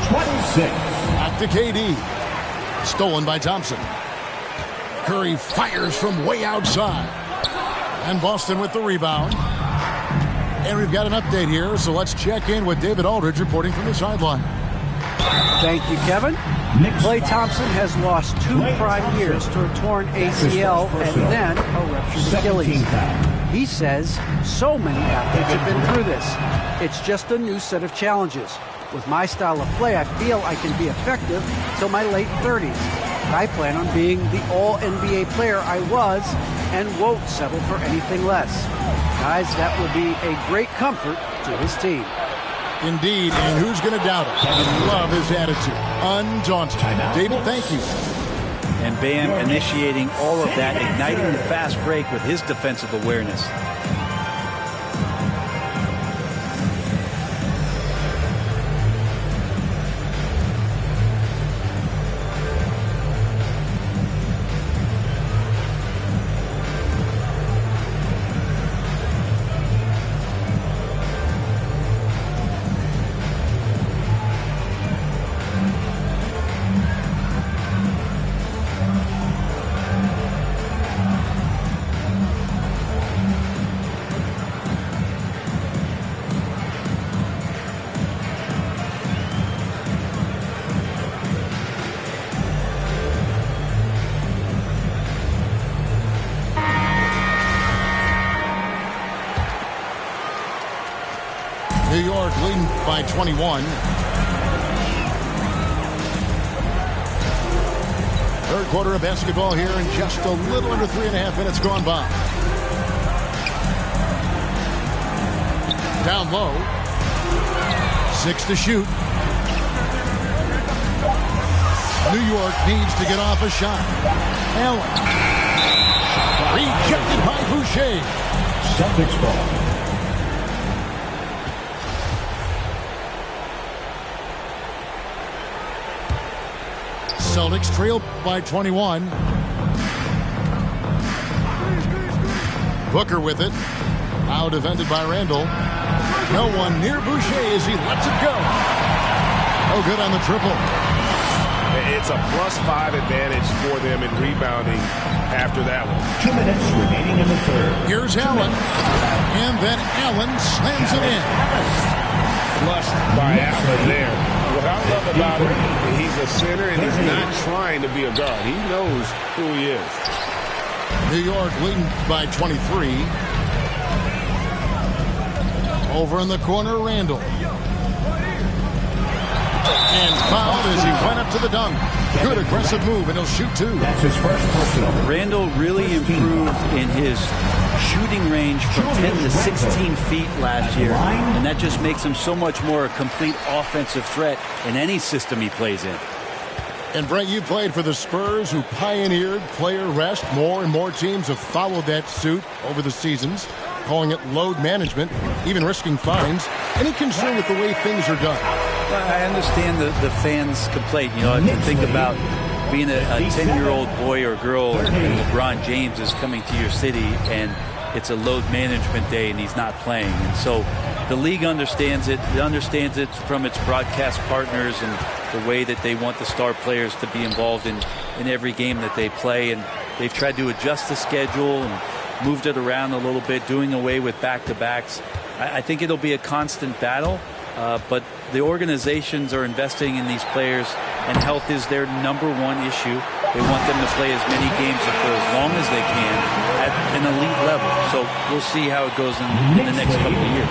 26. Back to KD. Stolen by Thompson. Curry fires from way outside. And Boston with the rebound. And we've got an update here, so let's check in with David Aldridge reporting from the sideline. Thank you, Kevin. Klay Thompson has lost 2 prime years to a torn ACL and then a ruptured Achilles. He says so many athletes have been through this. It's just a new set of challenges. With my style of play, I feel I can be effective till my late 30s. I plan on being the all-NBA player I was and won't settle for anything less. Guys, that will be a great comfort to his team. Indeed, and who's going to doubt it? I love his attitude. Undaunted. David, thank you. And Bam initiating all of that, igniting the fast break with his defensive awareness. New York leading by 21. Third quarter of basketball here, and just a little under 3.5 minutes gone by. Down low. 6 to shoot. New York needs to get off a shot. Allen. Rejected by Boucher. Celtics ball. Celtics trail by 21. Booker with it. Now defended by Randall. No one near Boucher as he lets it go. No good on the triple. It's a +5 advantage for them in rebounding after that one. 2 minutes remaining in the third. Here's Allen. And then Allen slams it in. Flushed by Allen there. What I love about him, he's a center and he's not trying to be a guard. He knows who he is. New York leading by 23. Over in the corner, Randall. And fouled as he went up to the dunk. Good aggressive move, and he'll shoot two. That's his first personal. Randall really improved in his shooting range from 10 to 16 feet last year, and that just makes him so much more a complete offensive threat in any system he plays in. And Brent, you played for the Spurs, who pioneered player rest. More and more teams have followed that suit over the seasons, calling it load management, even risking fines. Any concern with the way things are done? I understand the fans' complaint. You know, to think about being a 10-year-old boy or girl, and LeBron James is coming to your city, and it's a load management day, and he's not playing. And so the league understands it. It understands it from its broadcast partners and the way that they want the star players to be involved in every game that they play. And they've tried to adjust the schedule and moved it around a little bit, doing away with back-to-backs. I think it'll be a constant battle, but the organizations are investing in these players, and health is their #1 issue. They want them to play as many games for as long as they can at an elite level. So we'll see how it goes in the next couple of years.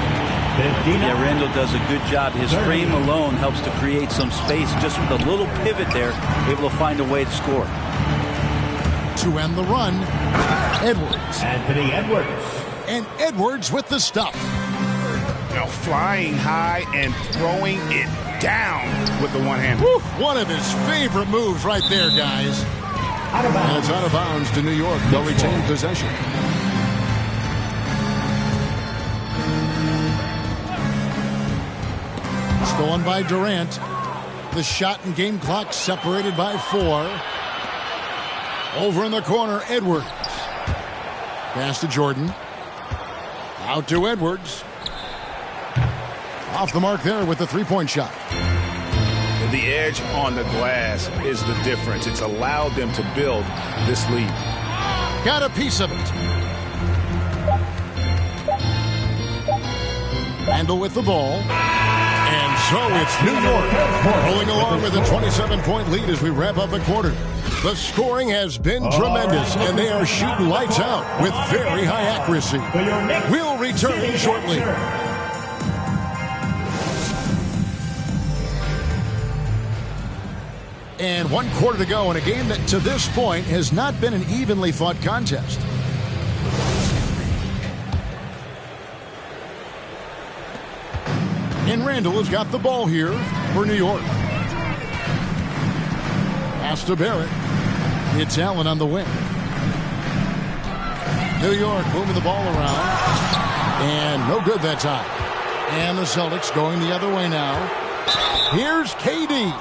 Yeah, Randall does a good job. His frame alone helps to create some space. Just with a little pivot there, able to find a way to score. To end the run, Edwards. Anthony Edwards. And Edwards with the stuff. Now flying high and throwing it down with the one-hander. One of his favorite moves right there, guys. And it's out of bounds to New York. They'll retain possession. Stolen by Durant. The shot and game clock separated by 4. Over in the corner, Edwards. Pass to Jordan. Out to Edwards. Off the mark there with the three-point shot. The edge on the glass is the difference. It's allowed them to build this lead. Got a piece of it. Randall with the ball. And so it's New York rolling along with a 27-point lead as we wrap up the quarter. The scoring has been tremendous, and they are shooting lights out with very high accuracy. We'll return shortly. And 1 quarter to go in a game that to this point has not been an evenly fought contest. And Randall has got the ball here for New York. Pass to Barrett. It's Allen on the wing. New York moving the ball around. And no good that time. And the Celtics going the other way now. Here's KD.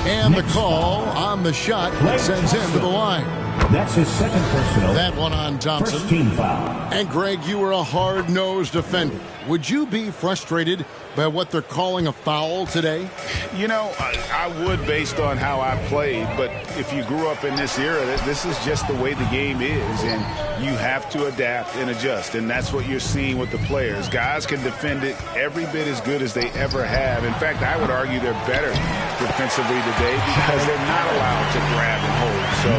And the call on the shot that sends him to the line. That's his second personal. That one on Thompson. First team foul. And Greg, you were a hard-nosed defender. Would you be frustrated by what they're calling a foul today? You know, I would based on how I played, but if you grew up in this era, this is just the way the game is, and you have to adapt and adjust, and that's what you're seeing with the players. Guys can defend it every bit as good as they ever have. In fact, I would argue they're better defensively today because they're not allowed to grab and hold. So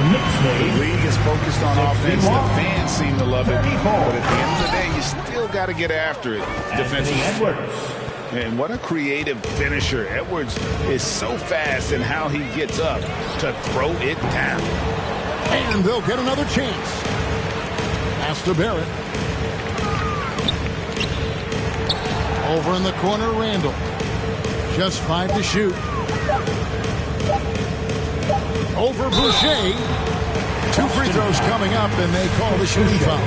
the league is focused on offense. The fans seem to love it, but at the end of the day, you still got to get after it defensively. And what a creative finisher. Edwards is so fast in how he gets up to throw it down. And they'll get another chance. Pass to Barrett. Over in the corner, Randall. Just 5 to shoot. over Boucher. 2 free throws coming up, and they call the shooting foul.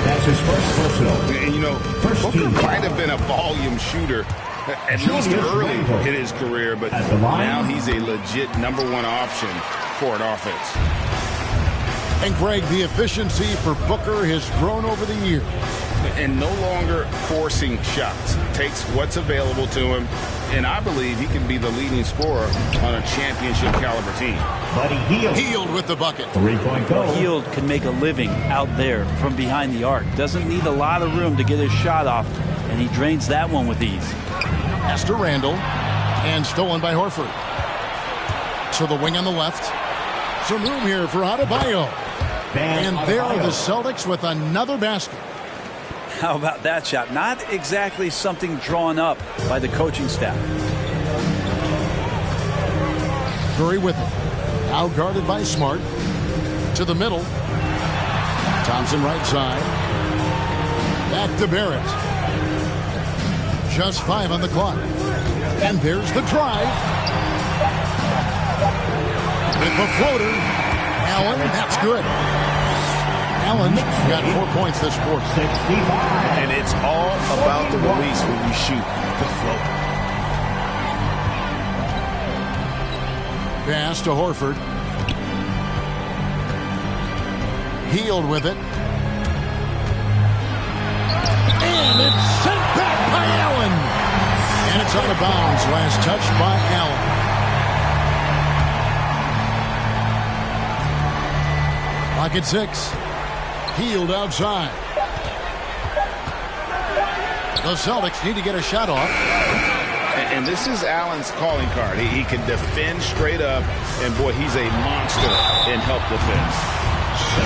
That's his first personal. And, you know, Booker might have been a volume shooter, at least early in his career, but now he's a legit #1 option for an offense. And, Greg, the efficiency for Booker has grown over the years. And no longer forcing shots. Takes what's available to him, and I believe he can be the leading scorer on a championship caliber team. Buddy Hield. Hield with the bucket. 3-point goal. Hield can make a living out there from behind the arc. Doesn't need a lot of room to get his shot off, and he drains that one with ease. Pass to Randall, and stolen by Horford. To the wing on the left. Some room here for Adebayo. And there are the Celtics with another basket. How about that shot? Not exactly something drawn up by the coaching staff. Curry with it. Out guarded by Smart. To the middle. Thompson right side. Back to Barrett. Just 5 on the clock. And there's the drive. With the floater. Allen, that's good. Allen got 4 points this quarter. 65. And it's all about the release when you shoot the float. Pass to Horford. Hield with it. And it's sent back by Allen. And it's out of bounds. Last touch by Allen. Clock at 6. Hield outside. The Celtics need to get a shot off. And this is Allen's calling card. He can defend straight up, and boy, he's a monster in help defense.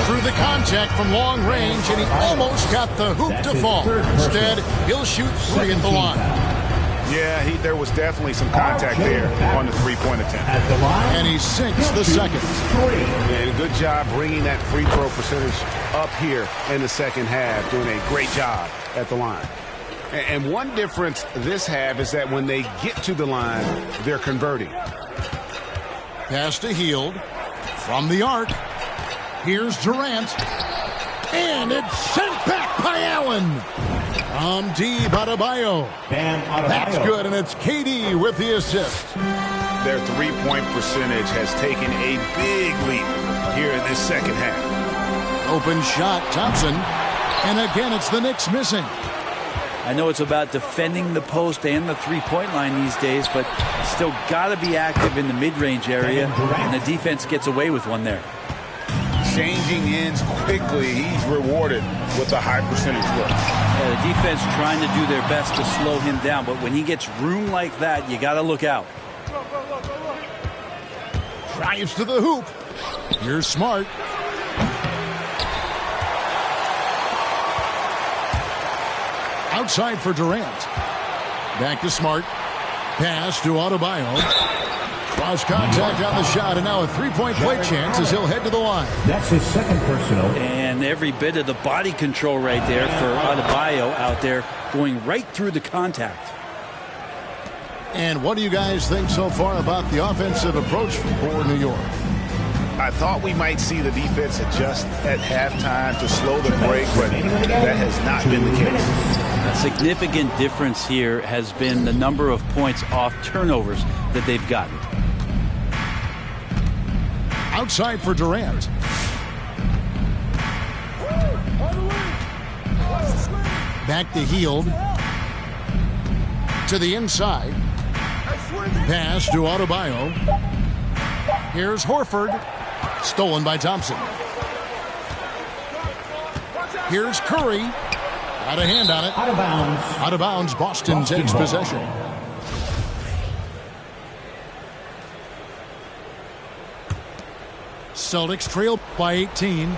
Through the contact from long range, and he almost got the hoop to fall. Instead, he'll shoot 3 at the line. Yeah, there was definitely some contact there on the 3-point attempt. And he sinks the second. And good job bringing that free throw percentage up here in the second half. Doing a great job at the line. And one difference this half is that when they get to the line, they're converting. Pass to Hield. From the arc. Here's Durant. And it's sent back by Allen. From deep, Adebayo. That's good, and it's KD with the assist. Their 3-point percentage has taken a big leap here in this second half. Open shot, Thompson. And again, it's the Knicks missing. I know it's about defending the post and the 3-point line these days, but still got to be active in the mid-range area, and the defense gets away with one there. Changing ends quickly. He's rewarded with a high percentage look. Yeah, the defense trying to do their best to slow him down, but when he gets room like that, you got to look out. Drives to the hoop. Here's Smart. Outside for Durant. Back to Smart. Pass to Adebayo. Cross contact on the shot, and now a 3-point play chance as he'll head to the line. That's his second personal. And every bit of the body control right there for Adebayo out there, going right through the contact. And what do you guys think so far about the offensive approach for New York? I thought we might see the defense adjust at halftime to slow the break, but that has not been the case. A significant difference here has been the number of points off turnovers that they've gotten. Outside for Durant. Back to Hield. To the inside. Pass to Adebayo. Here's Horford. Stolen by Thompson. Here's Curry. Got a hand on it. Out of bounds. Out of bounds. Boston takes possession. Celtics trail by 18.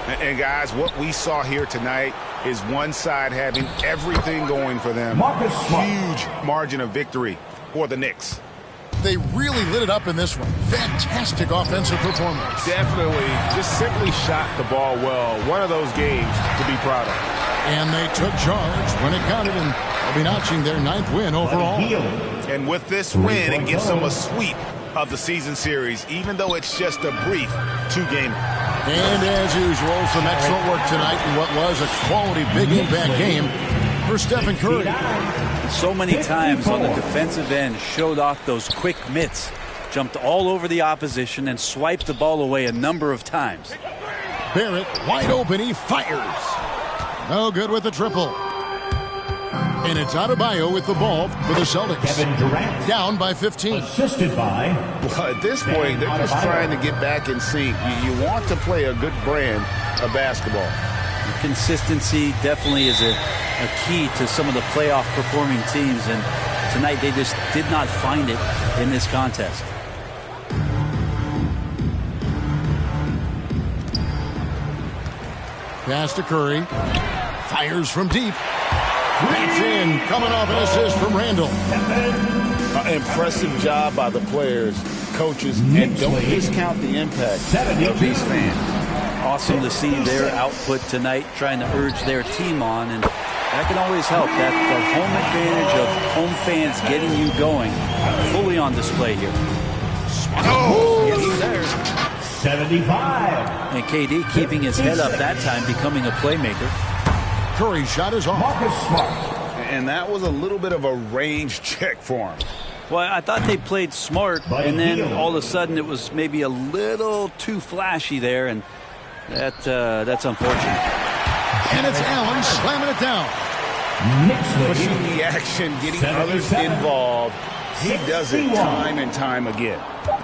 And guys, what we saw here tonight is one side having everything going for them. Huge margin of victory for the Knicks. They really lit it up in this one. Fantastic offensive performance. Definitely just simply shot the ball well. One of those games to be proud of. And they took charge when it counted, and they'll be notching their 9th win overall. And with this win, it gives them a sweep of the season series, even though it's just a brief 2-game. And as usual, some excellent work tonight in what was a quality big impact game for Stephen Curry. So many times on the defensive end, showed off those quick mitts, jumped all over the opposition and swiped the ball away a number of times. Barrett wide open, he fires. No good with the triple. And it's Adebayo with the ball for the Celtics. Kevin Durant. Down by 15. Assisted by. Well, at this point, they're just trying to get back in sync. You want to play a good brand of basketball. Consistency definitely is a key to some of the playoff performing teams, and tonight they just did not find it in this contest. Pass to Curry. Fires from deep. That's in. Coming off an assist from Randall. Impressive job by the players, coaches, and don't discount the impact of these fans. Awesome to see their output tonight, trying to urge their team on, and that can always help. That home advantage of home fans getting you going, fully on display here. Oh, yes, sir. 75. And KD keeping his head up that time, becoming a playmaker. Curry shot is off. Marcus Smart. And that was a little bit of a range check for him. Well, I thought they played smart, and then all of a sudden it was maybe a little too flashy there, and that's unfortunate. And it's Allen slamming it down. Pushing the action, getting others involved. He does it time and time again.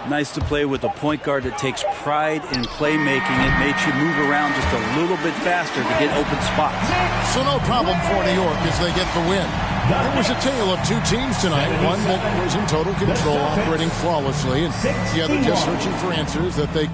Nice to play with a point guard that takes pride in playmaking. It makes you move around just a little bit faster to get open spots. So no problem for New York as they get the win. It was a tale of two teams tonight. One that was in total control, operating flawlessly, and the other just searching for answers that they...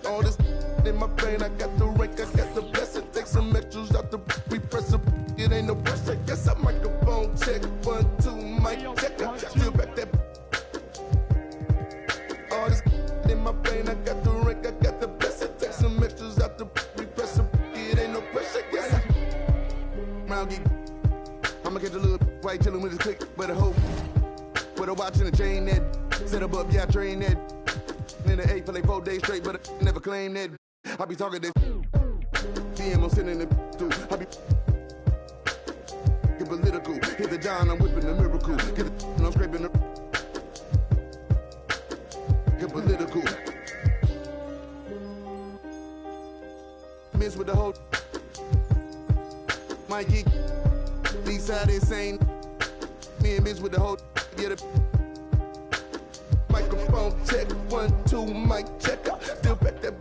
All this in my brain, I got the rank, I got the blessing. Take some extras out the repress. It ain't no pressure. Guess I microphone check 1, 2, mic check. Still back that. All this in my brain, I got the rank, I got the blessing. Take some extras out the repress. It ain't no pressure. Guess I round geek. I'ma catch a little white chillin' with his click, but a hoe. Put a watch in the chain that set up, yeah, I train that. In the 8 for like 4 days straight, but I never claim that. I be talking this. DM, I'm sending it through. I be get political. Hit the John, I'm whipping the miracle. Get the I'm scraping the get political. Miss with the whole Mikey. These side insane. Me and Miss with the whole get it. Microphone check 1, 2, mic check. Still back that.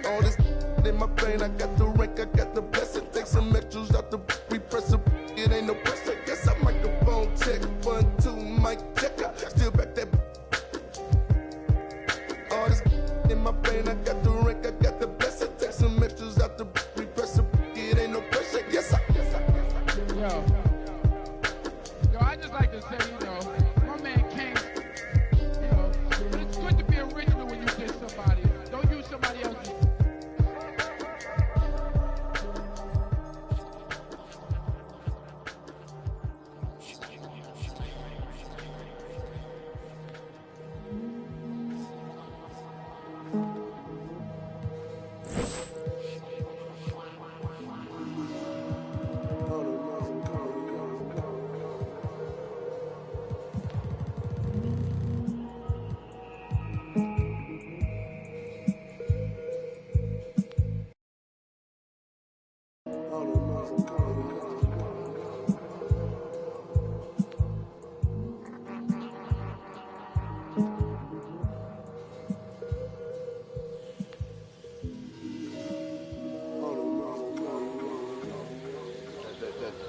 All this in my brain, I got the rank, I got the blessing. Take some extras out the repress. It ain't no pressure. Guess I microphone check 1, 2, mic check. Still back that. All this in my brain, I got the rank, I got the blessing. Take some extras out wanted to say, you know, my man came, you know, but it's good to be original when you diss somebody. Don't use somebody else's.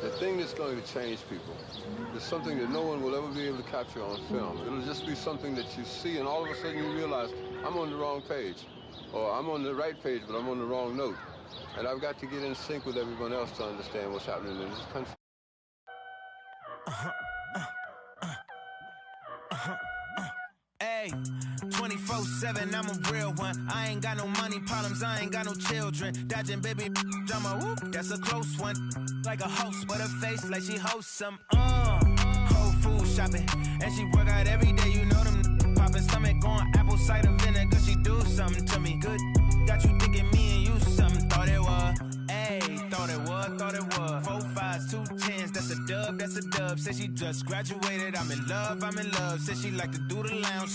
The thing that's going to change people is something that no one will ever be able to capture on film. It'll just be something that you see, and all of a sudden you realize, I'm on the wrong page. Or I'm on the right page, but I'm on the wrong note. And I've got to get in sync with everyone else to understand what's happening in this country. Hey, 24/7, I'm a real one. I ain't got no money problems, I ain't got no children. Dodging baby drama, whoop, that's a close one. Like a host, but her face like she hosts some. Whole food shopping, and she work out every day. You know them popping stomach going apple cider vinegar. She do something to me good. Got you thinking me and you something. Thought it was. Ayy, thought it was. 4 5s, 2 10s, that's a dub, that's a dub. Said she just graduated, I'm in love. Said she like to do the lounge.